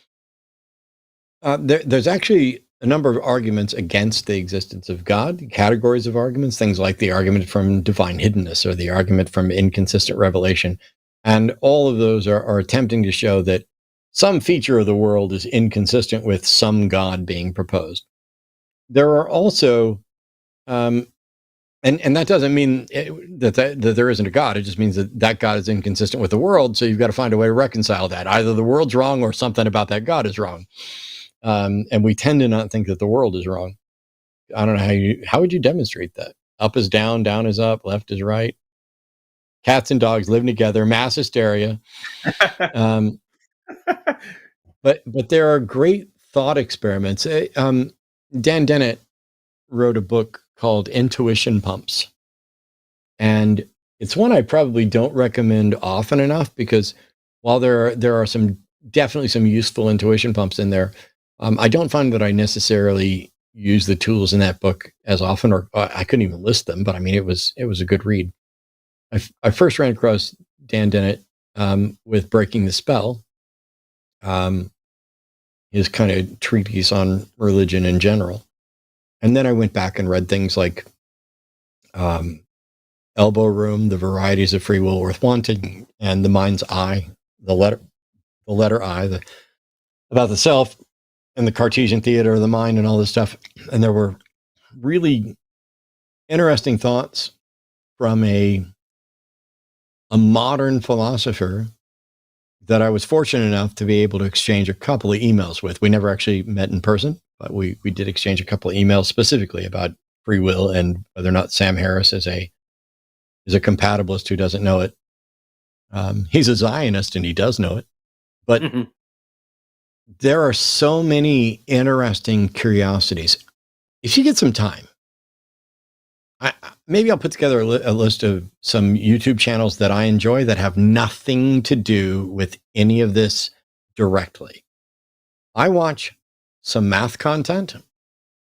there's actually a number of arguments against the existence of God, categories of arguments, things like the argument from divine hiddenness or the argument from inconsistent revelation. And all of those are attempting to show that some feature of the world is inconsistent with some God being proposed. There are also, and that doesn't mean that there isn't a God. It just means that God is inconsistent with the world. So you've got to find a way to reconcile that. Either the world's wrong or something about that God is wrong. And we tend to not think that the world is wrong. I don't know how would you demonstrate that? Up is down, down is up, left is right. Cats and dogs living together, mass hysteria. But there are great thought experiments. Dan Dennett wrote a book called Intuition Pumps. And it's one I probably don't recommend often enough, because while there are definitely some useful intuition pumps in there, I don't find that I necessarily use the tools in that book as often, or I couldn't even list them, but I mean, it was a good read. I first ran across Dan Dennett with Breaking the Spell, his kind of treatise on religion in general. And then I went back and read things like Elbow Room, The Varieties of Free Will Worth Wanting, and The Mind's Eye, the letter I, about the self, and the Cartesian theater of the mind and all this stuff. And there were really interesting thoughts from a modern philosopher that I was fortunate enough to be able to exchange a couple of emails with. We never actually met in person, but we did exchange a couple of emails specifically about free will and whether or not Sam Harris is a compatibilist who doesn't know it. He's a Zionist and he does know it, but there are so many interesting curiosities. If you get some time, maybe I'll put together a list of some YouTube channels that I enjoy that have nothing to do with any of this directly. I watch some math content.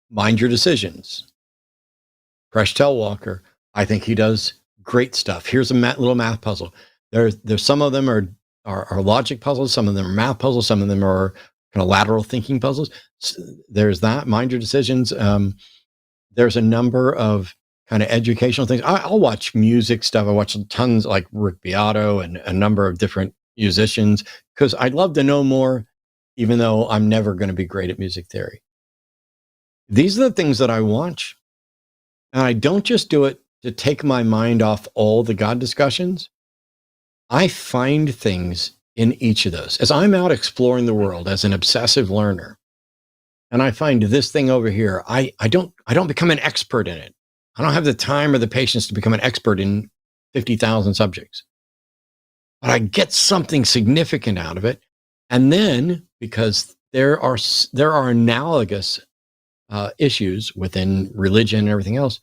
Mind Your Decisions. Presh Telwalker. I think he does great stuff. Here's a little math puzzle. There's some of them are logic puzzles. Some of them are math puzzles. Some of them are kind of lateral thinking puzzles. There's that. Mind Your Decisions. There's a number of kind of educational things. I'll watch music stuff. I watch tons like Rick Beato and a number of different musicians because I'd love to know more, even though I'm never going to be great at music theory. These are the things that I watch. And I don't just do it to take my mind off all the God discussions. I find things in each of those. As I'm out exploring the world as an obsessive learner, and I find this thing over here, I don't become an expert in it. I don't have the time or the patience to become an expert in 50,000 subjects. But I get something significant out of it. And then, because there are analogous issues within religion and everything else,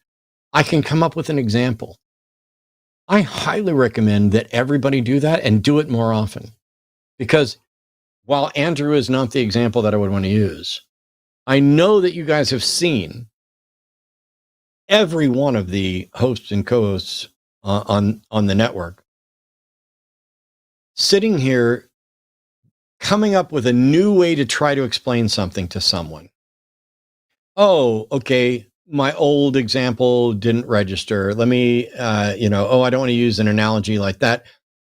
I can come up with an example. I highly recommend that everybody do that and do it more often. Because while Andrew is not the example that I would want to use, I know that you guys have seen every one of the hosts and co-hosts on the network sitting here coming up with a new way to try to explain something to someone. Oh, okay, my old example didn't register. Let me, I don't want to use an analogy like that.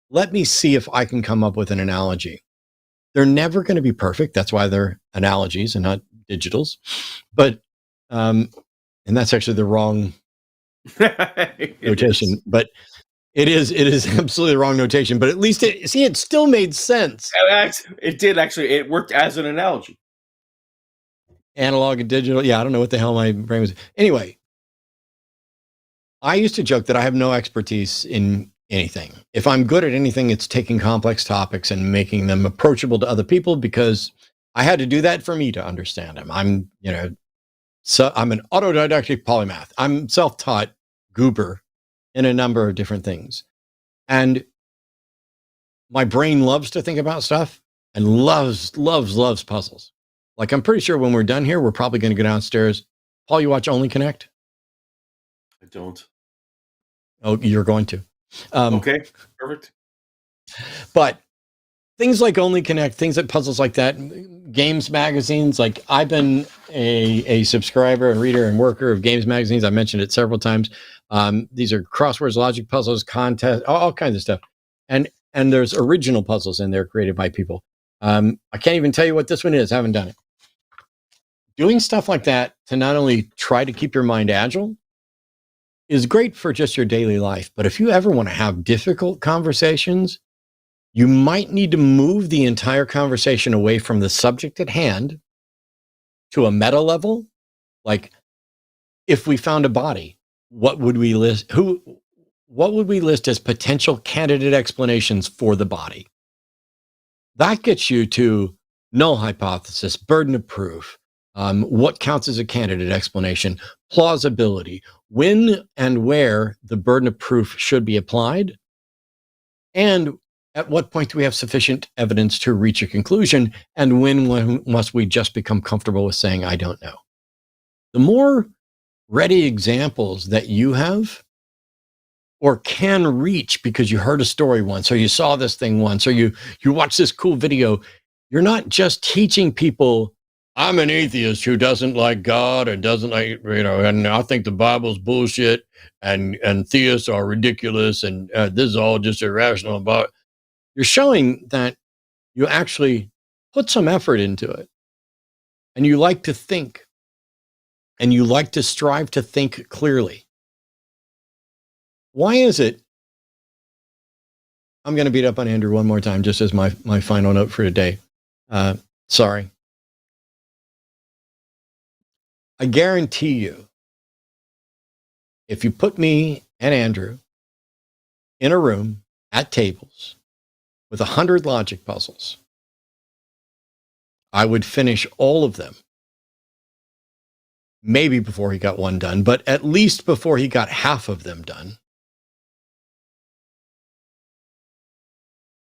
Let me see if I can come up with an analogy. They're never going to be perfect. That's why they're analogies and not digitals. But, and that's actually the wrong notation. But it is absolutely the wrong notation. But at least it still made sense. It did actually. It worked as an analogy. Analog and digital. Yeah, I don't know what the hell my brain was. Anyway, I used to joke that I have no expertise in anything. If I'm good at anything, it's taking complex topics and making them approachable to other people, because I had to do that for me to understand them. I'm an autodidactic polymath. I'm self-taught goober in a number of different things. And my brain loves to think about stuff and loves puzzles. Like, I'm pretty sure when we're done here, we're probably going to go downstairs. Paul, you watch Only Connect? I don't. Oh, you're going to. Okay, perfect. But things like Only Connect, things like puzzles like that, games magazines, like I've been a subscriber and reader and worker of games magazines. I mentioned it several times. These are crosswords, logic puzzles, contests, all kinds of stuff. And there's original puzzles in there created by people. I can't even tell you what this one is. I haven't done it. Doing stuff like that to not only try to keep your mind agile is great for just your daily life. But if you ever want to have difficult conversations, you might need to move the entire conversation away from the subject at hand to a meta level. Like, if we found a body, what would we list? What would we list as potential candidate explanations for the body? That gets you to null hypothesis, burden of proof, what counts as a candidate explanation, plausibility, when and where the burden of proof should be applied, and at what point do we have sufficient evidence to reach a conclusion, and when must we just become comfortable with saying, I don't know? The more ready examples that you have or can reach because you heard a story once, or you saw this thing once, or you watched this cool video, you're not just teaching people, I'm an atheist who doesn't like God and doesn't like, and I think the Bible's bullshit and theists are ridiculous and this is all just irrational. But you're showing that you actually put some effort into it and you like to think and you like to strive to think clearly. Why is it? I'm going to beat up on Andrew one more time, just as my final note for today. Sorry. I guarantee you, if you put me and Andrew in a room at tables with 100 logic puzzles, I would finish all of them. Maybe before he got one done, but at least before he got half of them done.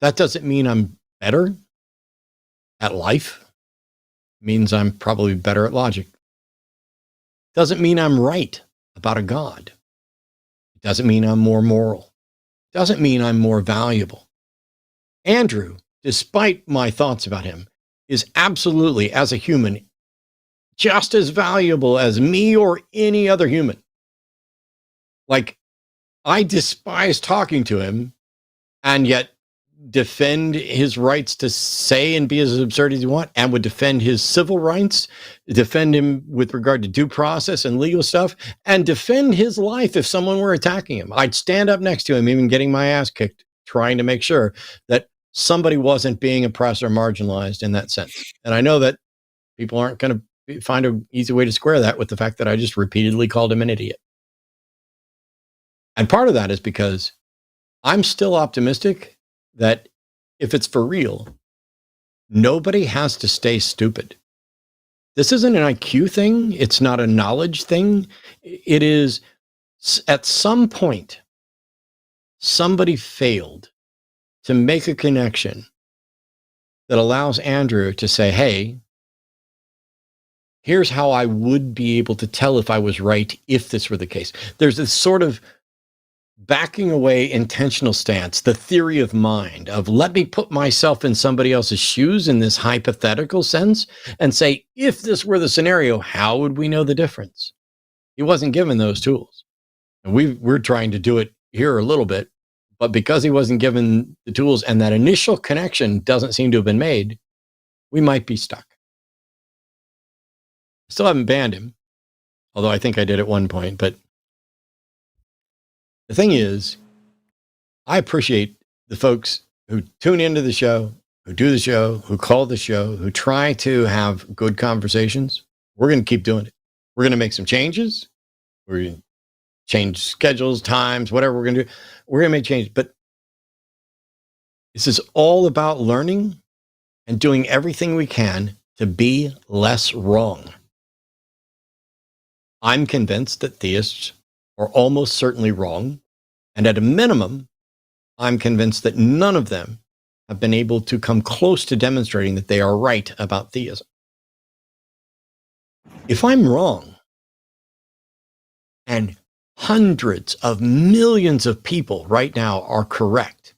That doesn't mean I'm better at life. It means I'm probably better at logic. Doesn't mean I'm right about a God. It doesn't mean I'm more moral. It doesn't mean I'm more valuable. Andrew, despite my thoughts about him, is absolutely, as a human, just as valuable as me or any other human. Like, I despise talking to him, and yet defend his rights to say and be as absurd as he wants, and would defend his civil rights, defend him with regard to due process and legal stuff, and defend his life if someone were attacking him. I'd stand up next to him, even getting my ass kicked, trying to make sure that somebody wasn't being oppressed or marginalized in that sense. And I know that people aren't going to find an easy way to square that with the fact that I just repeatedly called him an idiot. And part of that is because I'm still optimistic that if it's for real, nobody has to stay stupid. This isn't an IQ thing. It's not a knowledge thing. It is, at some point, somebody failed to make a connection that allows Andrew to say, hey, here's how I would be able to tell if I was right if this were the case. There's this sort of backing away intentional stance, the theory of mind of let me put myself in somebody else's shoes in this hypothetical sense and say, if this were the scenario, how would we know the difference? He wasn't given those tools. And we're trying to do it here a little bit, but because he wasn't given the tools and that initial connection doesn't seem to have been made, we might be stuck. Still haven't banned him, although I think I did at one point, but the thing is, I appreciate the folks who tune into the show, who do the show, who call the show, who try to have good conversations. We're going to keep doing it. We're going to make some changes. We're going to change schedules, times, whatever we're going to do. We're going to make changes. But this is all about learning and doing everything we can to be less wrong. I'm convinced that theists are almost certainly wrong. And at a minimum, I'm convinced that none of them have been able to come close to demonstrating that they are right about theism. If I'm wrong, and hundreds of millions of people right now are correct,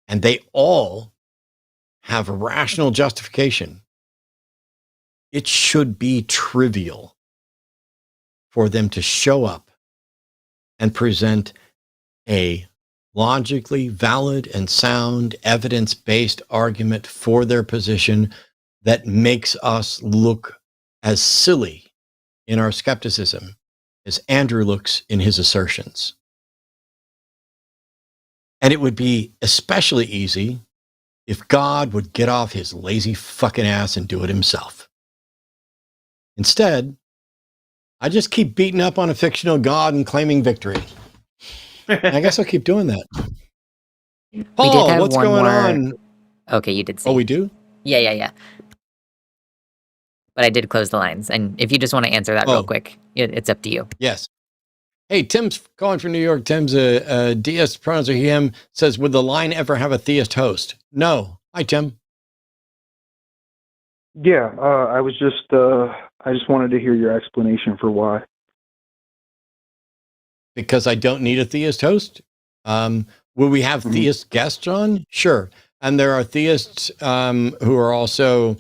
and they all have a rational justification, it should be trivial for them to show up and present a logically valid and sound evidence-based argument for their position that makes us look as silly in our skepticism as Andrew looks in his assertions. And it would be especially easy if God would get off his lazy fucking ass and do it himself. Instead, I just keep beating up on a fictional God and claiming victory. I guess I'll keep doing that. Paul, what's going on? Okay, you did say. Oh, we do? Yeah. But I did close the lines. And if you just want to answer that real quick, it's up to you. Yes. Hey, Tim's calling from New York. Tim's a deist, pronouns are he, him, says, would the line ever have a theist host? No. Hi, Tim. Yeah, I just wanted to hear your explanation for why. Because I don't need a theist host. Will we have theist guests on? Sure. And there are theists who are also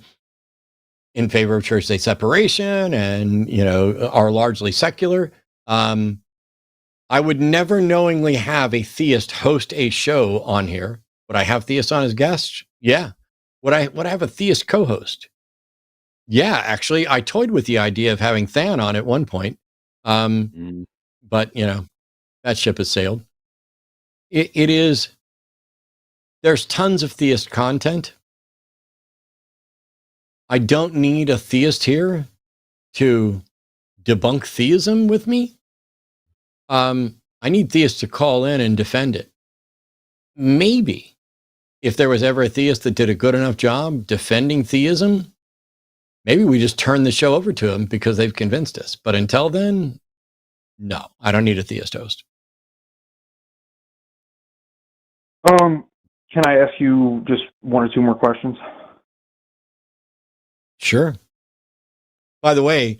in favor of church-state separation and, are largely secular. I would never knowingly have a theist host a show on here. Would I have theists on as guests? Yeah. Would I have a theist co-host? Yeah, actually, I toyed with the idea of having Than on at one point. But, that ship has sailed. It is, there's tons of theist content. I don't need a theist here to debunk theism with me. I need theists to call in and defend it. Maybe if there was ever a theist that did a good enough job defending theism, maybe we just turn the show over to them because they've convinced us. But until then, no, I don't need a theist host. Can I ask you just one or two more questions? Sure. By the way,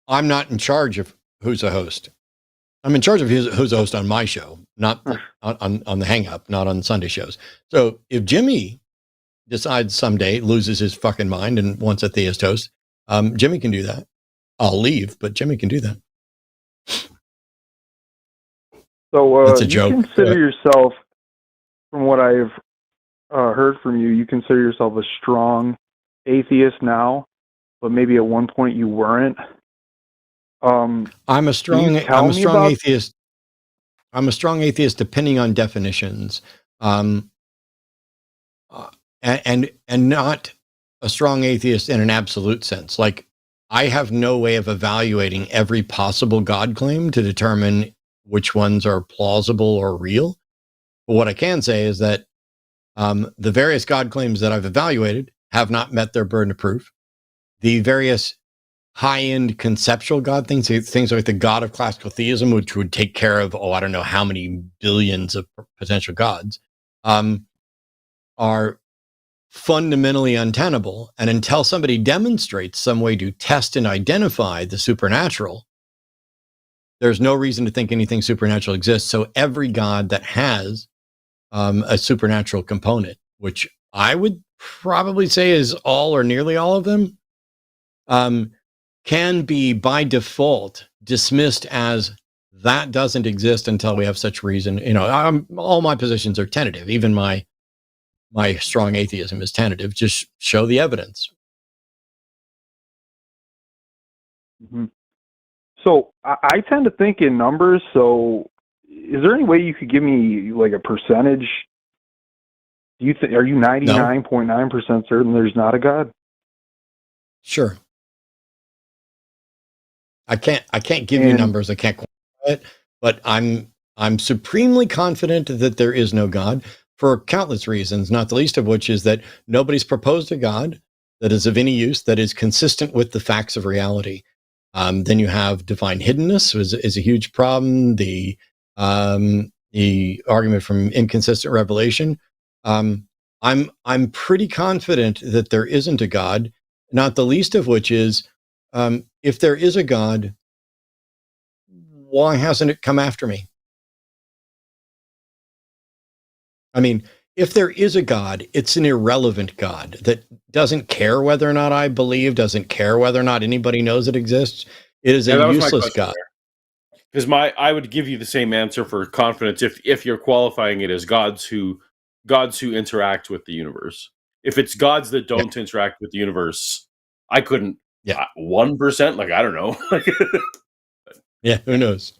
I'm not in charge of who's a host. I'm in charge of who's a host on my show, not on the Hang Up, not on Sunday shows. So if Jimmy decides someday, loses his fucking mind and wants a theist host, Jimmy can do that. I'll leave, but Jimmy can do that. So that's a joke. You consider yourself, from what I've heard from you, you consider yourself a strong atheist now, but maybe at one point you weren't. I'm a strong atheist. I'm a strong atheist depending on definitions, and not a strong atheist in an absolute sense. Like, I have no way of evaluating every possible God claim to determine which ones are plausible or real. But what I can say is that the various God claims that I've evaluated have not met their burden of proof. The various high-end conceptual God things like the God of classical theism, which would take care of, I don't know how many billions of potential gods, are fundamentally untenable. And until somebody demonstrates some way to test and identify the supernatural, there's no reason to think anything supernatural exists. So every God that has a supernatural component, which I would probably say is all or nearly all of them, can be by default dismissed as that doesn't exist until we have such reason. All my positions are tentative. Even my strong atheism is tentative. Just show the evidence. Mm-hmm. So I tend to think in numbers. So is there any way you could give me like a percentage? Are you 99.9% certain there's not a God? Sure. I can't give you numbers. I can't quantify it, but I'm supremely confident that there is no God for countless reasons, not the least of which is that nobody's proposed a God that is of any use, that is consistent with the facts of reality. Then you have divine hiddenness is a huge problem. The argument from inconsistent revelation. I'm pretty confident that there isn't a God, not the least of which is, if there is a God, why hasn't it come after me? I mean, if there is a God, it's an irrelevant God that doesn't care whether or not I believe, doesn't care whether or not anybody knows it exists. It is a useless God. Because I would give you the same answer for confidence if you're qualifying it as gods who interact with the universe. If it's gods that don't interact with the universe, I couldn't. 1%, like, I don't know. Yeah, who knows?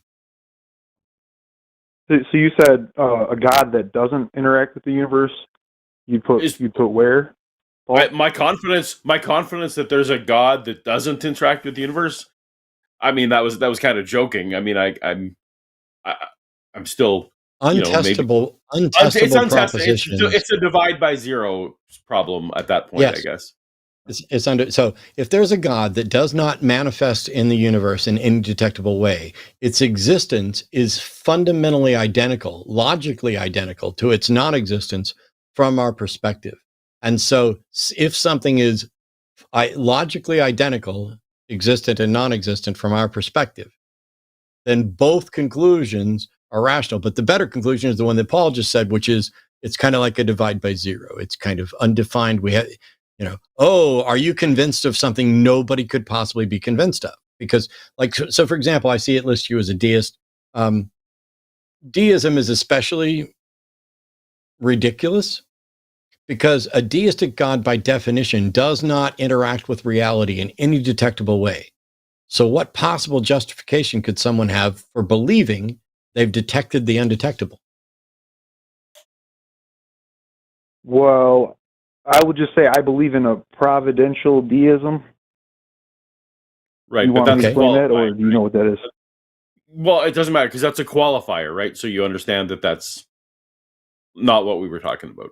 So you said a God that doesn't interact with the universe. You'd put where? My confidence that there's a God that doesn't interact with the universe. I mean, that was kind of joking. I mean, I'm still untestable. It's untested. Propositions. It's a divide by zero problem at that point, I guess. It's under. So if there's a God that does not manifest in the universe in any detectable way, its existence is fundamentally identical, logically identical to its non-existence from our perspective. And so if something is logically identical, existent and non-existent from our perspective, then both conclusions are rational. But the better conclusion is the one that Paul just said, which is it's kind of like a divide by zero. It's kind of undefined. We have, are you convinced of something nobody could possibly be convinced of? Because, so for example, I see it list you as a deist. Deism is especially ridiculous because a deistic God, by definition, does not interact with reality in any detectable way. So what possible justification could someone have for believing they've detected the undetectable? Well, I would just say I believe in a providential deism. Right, you but want that's me to explain that, or do you know what that is? Well, it doesn't matter because that's a qualifier, right? So you understand that that's not what we were talking about.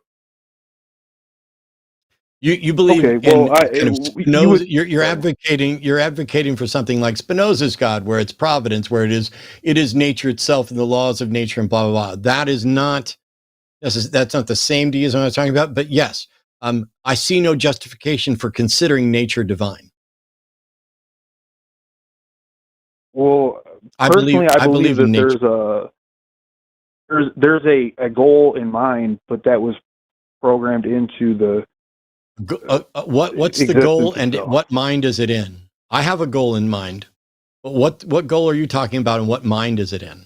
You believe you're advocating for something like Spinoza's God, where it's providence, where it is nature itself and the laws of nature and blah blah blah. That's not the same deism I was talking about. But yes, I see no justification for considering nature divine. Well, personally, I believe that there's a goal in mind, but that was programmed into the what's the goal and what mind is it in? I have a goal in mind. But what goal are you talking about and what mind is it in?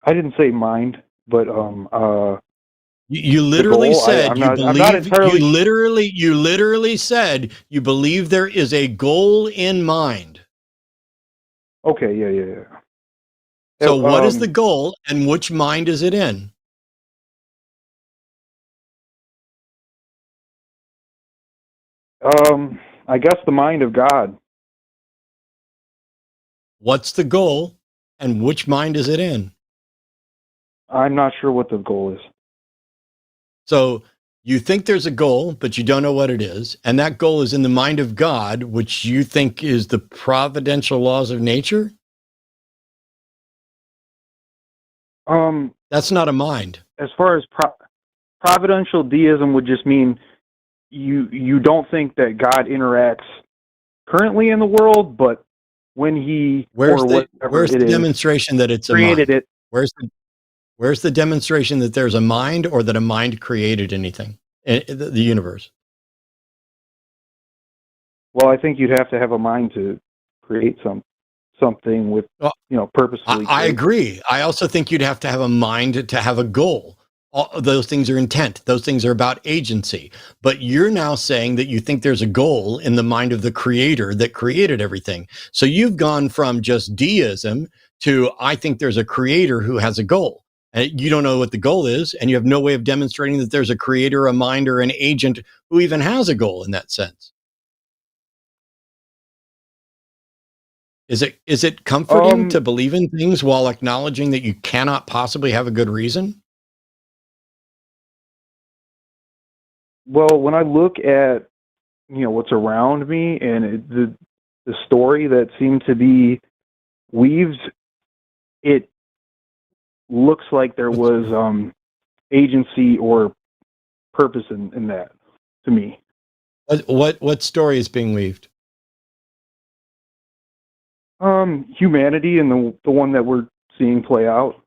I didn't say mind. But You literally goal, said I'm you not believe. entirely. You literally said you believe there is a goal in mind. Okay, yeah. So, what is the goal, and which mind is it in? I guess the mind of God. What's the goal, and which mind is it in? I'm not sure what the goal is. So you think there's a goal, but you don't know what it is. And that goal is in the mind of God, which you think is the providential laws of nature. That's not a mind. As far as providential deism would just mean you don't think that God interacts currently in the world, but when he Where's or the demonstration that it's created a mind? it. Where's the demonstration that there's a mind, or that a mind created anything in the universe? Well, I think you'd have to have a mind to create something with, purposefully. I agree. I also think you'd have to have a mind to have a goal. All those things are intent. Those things are about agency. But you're now saying that you think there's a goal in the mind of the creator that created everything. So you've gone from just deism to, I think there's a creator who has a goal. And you don't know what the goal is, and you have no way of demonstrating that there's a creator, a mind, or an agent who even has a goal in that sense. Is it comforting to believe in things while acknowledging that you cannot possibly have a good reason? Well, when I look at what's around me and the story that seemed to be weaved, it looks like there was agency or purpose in that to me. What story is being weaved? Humanity and the one that we're seeing play out.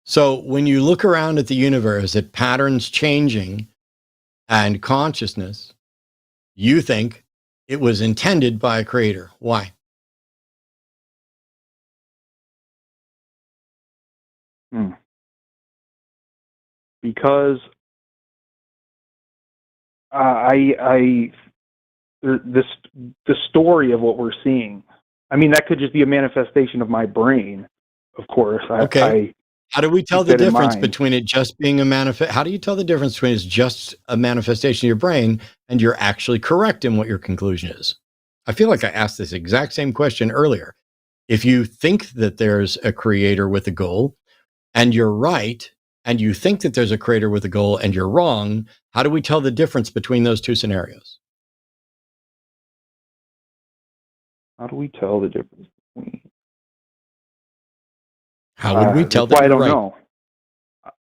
So when you look around at the universe, at patterns changing and consciousness, you think it was intended by a creator. Why? Because the story of what we're seeing. I mean, that could just be a manifestation of my brain, of course. Okay. How do we tell the difference between it just being a manifest? How do you tell the difference between it's just a manifestation of your brain and you're actually correct in what your conclusion is? I feel like I asked this exact same question earlier. If you think that there's a creator with a goal and you're right, and you think that there's a creator with a goal and you're wrong, how do we tell the difference between those two scenarios? How do we tell the difference between? How would we tell that? I don't know.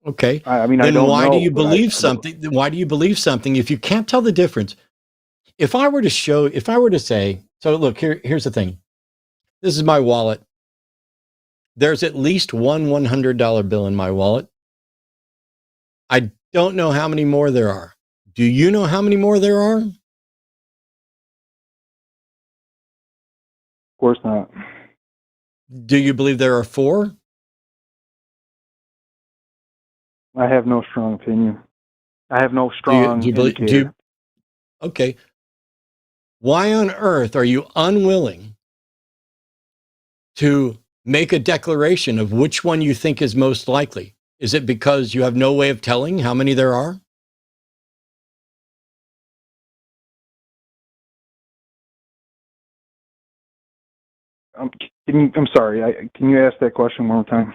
Okay. I mean, then I don't why know, do you believe something? Why do you believe something if you can't tell the difference? If I were to say, so look, here's the thing. This is my wallet. There's at least one $100 bill in my wallet. I don't know how many more there are. Do you know how many more there are? Of course not. Do you believe there are 4? I have no strong opinion. I have no strong indicator. Okay. Why on earth are you unwilling to make a declaration of which one you think is most likely? Is it because you have no way of telling how many there are? I'm sorry. Can you ask that question one more time?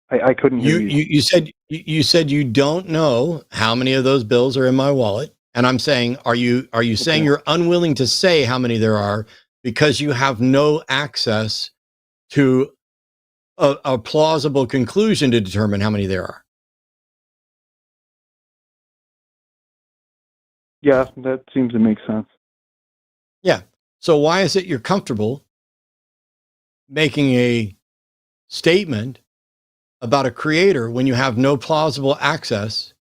I couldn't hear you. You said you don't know how many of those bills are in my wallet, and I'm saying, are you saying you're unwilling to say how many there are because you have no access to a plausible conclusion to determine how many there are? Yeah, that seems to make sense. Yeah. So why is it you're comfortable making a statement about a creator when you have no plausible access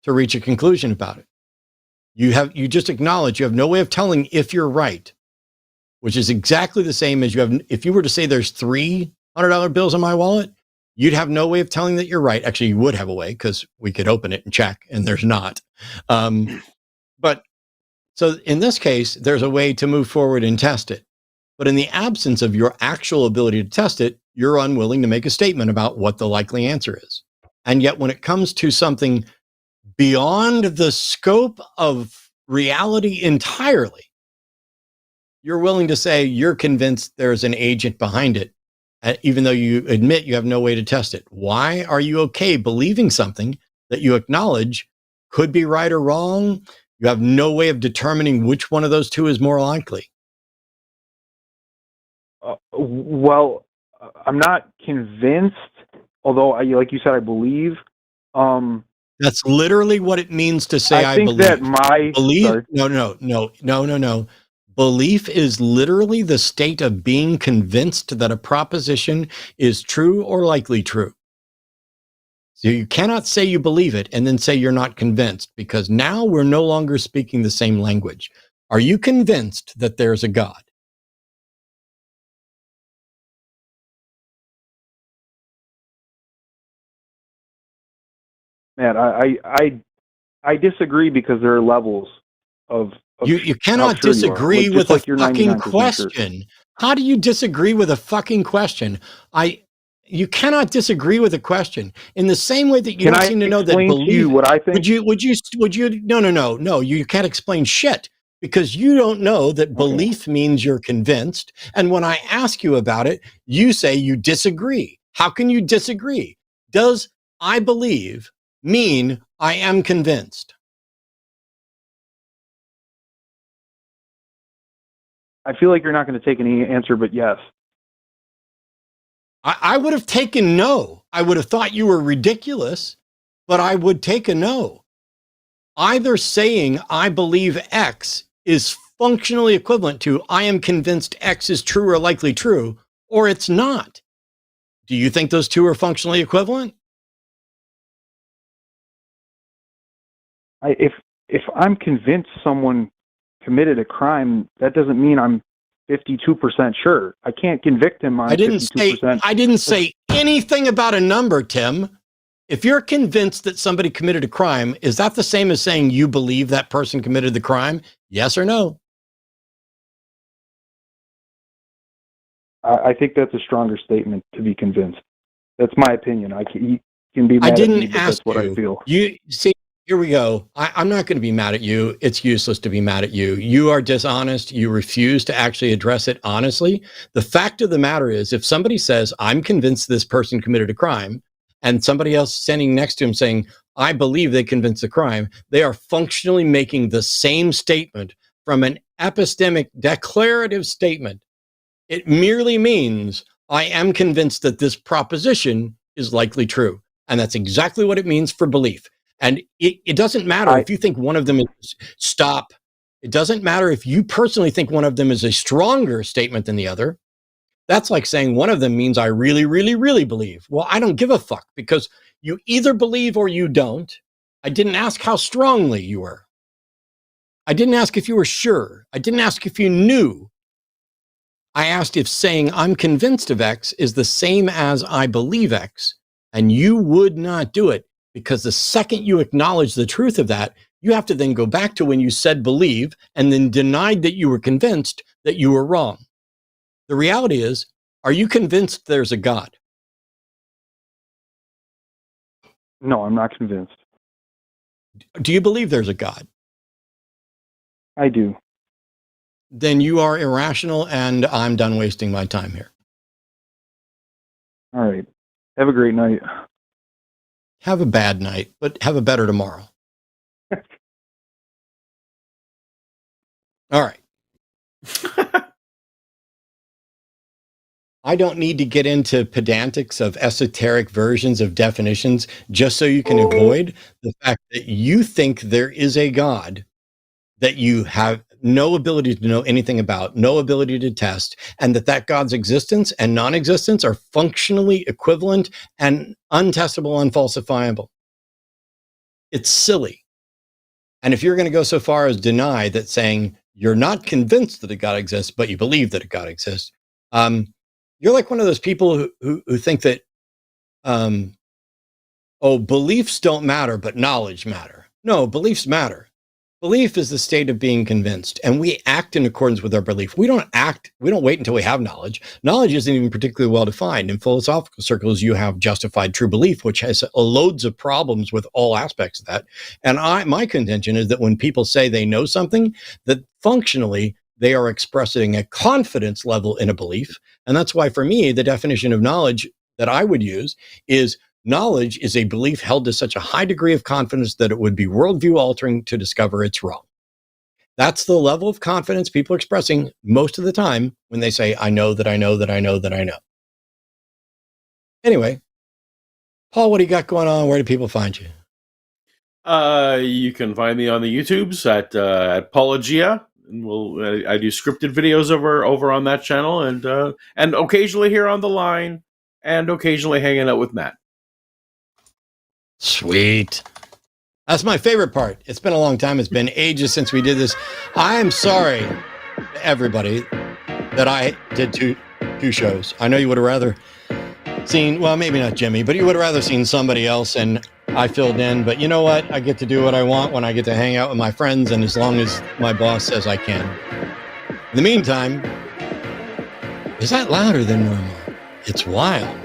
to reach a conclusion about it? You just acknowledge you have no way of telling if you're right, which is exactly the same as if you were to say there's 3 $100 bills in my wallet, you'd have no way of telling that you're right. Actually, you would have a way because we could open it and check, and there's not. But so in this case, there's a way to move forward and test it. But in the absence of your actual ability to test it, you're unwilling to make a statement about what the likely answer is. And yet when it comes to something beyond the scope of reality entirely, you're willing to say you're convinced there's an agent behind it, even though you admit you have no way to test it. Why are you okay believing something that you acknowledge could be right or wrong? You have no way of determining which one of those two is more likely. Well, I'm not convinced, although, like you said, I believe. That's literally what it means to say I think believe. that my belief. sorry. No. Belief is literally the state of being convinced that a proposition is true or likely true. So you cannot say you believe it and then say you're not convinced, because now we're no longer speaking the same language. Are you convinced that there's a God? Man, I disagree because there are levels of you cannot sure disagree you with like a fucking question. Sure. How do you disagree with a fucking question? You cannot disagree with a question in the same way that you don't seem to know that belief. To you what I think? Would you? No. You can't explain shit because you don't know that belief means you're convinced. And when I ask you about it, you say you disagree. How can you disagree? Does I believe mean I am convinced? I feel like you're not going to take any answer, but yes. I would have taken no. I would have thought you were ridiculous, but I would take a no. Either saying I believe X is functionally equivalent to I am convinced X is true or likely true, or it's not. Do you think those two are functionally equivalent? If I'm convinced someone committed a crime, that doesn't mean I'm 52% sure. I can't convict him on 52%. I didn't say anything about a number, Tim. If you're convinced that somebody committed a crime, is that the same as saying you believe that person committed the crime? Yes or no? I think that's a stronger statement to be convinced. That's my opinion. You can be mad at me, but that's what I feel. You see, here we go. I'm not going to be mad at you. It's useless to be mad at you. You are dishonest. You refuse to actually address it honestly. The fact of the matter is, if somebody says, I'm convinced this person committed a crime, and somebody else standing next to him saying, I believe they convinced the crime, they are functionally making the same statement from an epistemic declarative statement. It merely means I am convinced that this proposition is likely true. And that's exactly what it means for belief. And it doesn't matter if you think one of them is stop. It doesn't matter if you personally think one of them is a stronger statement than the other. That's like saying one of them means I really, really, really believe. Well, I don't give a fuck because you either believe or you don't. I didn't ask how strongly you were. I didn't ask if you were sure. I didn't ask if you knew. I asked if saying I'm convinced of X is the same as I believe X, and you would not do it. Because the second you acknowledge the truth of that, you have to then go back to when you said believe and then denied that you were convinced that you were wrong. The reality is, are you convinced there's a God? No, I'm not convinced. Do you believe there's a God? I do. Then you are irrational and I'm done wasting my time here. All right. Have a great night. Have a bad night, but have a better tomorrow. All right. I don't need to get into pedantics of esoteric versions of definitions just so you can avoid the fact that you think there is a God that you have no ability to know anything about, no ability to test, and that God's existence and non-existence are functionally equivalent and untestable, unfalsifiable. It's silly. And if you're going to go so far as deny that, saying you're not convinced that a God exists, but you believe that a God exists, you're like one of those people who think that beliefs don't matter, but knowledge matter. No, beliefs matter. Belief is the state of being convinced, and we act in accordance with our belief. We don't wait until we have knowledge. Knowledge isn't even particularly well defined. In philosophical circles, you have justified true belief, which has loads of problems with all aspects of that. And my contention is that when people say they know something, that functionally they are expressing a confidence level in a belief. And that's why, for me, the definition of knowledge that I would use is knowledge is a belief held to such a high degree of confidence that it would be worldview altering to discover it's wrong. That's the level of confidence people are expressing most of the time when they say, I know that I know that I know that I know. Anyway, Paul, what do you got going on? Where do people find you? You can find me on the YouTubes at Paulogia. And I do scripted videos over on that channel, and occasionally here on the line, and occasionally hanging out with Matt. Sweet. That's my favorite part. It's been a long time. It's been ages since we did this. I am sorry, everybody, that I did two shows. I know you would have rather seen, well, maybe not Jimmy, but you would have rather seen somebody else, and I filled in. But you know what? I get to do what I want when I get to hang out with my friends, and as long as my boss says I can. In the meantime, is that louder than normal? It's wild.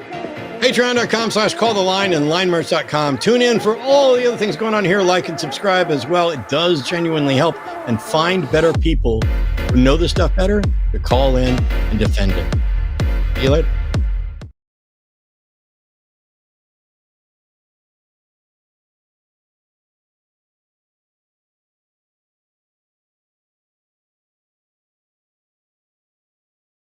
Patreon.com/calltheline and linemerch.com. Tune in for all the other things going on here. Like and subscribe as well. It does genuinely help. And find better people who know this stuff better to call in and defend it. See you later.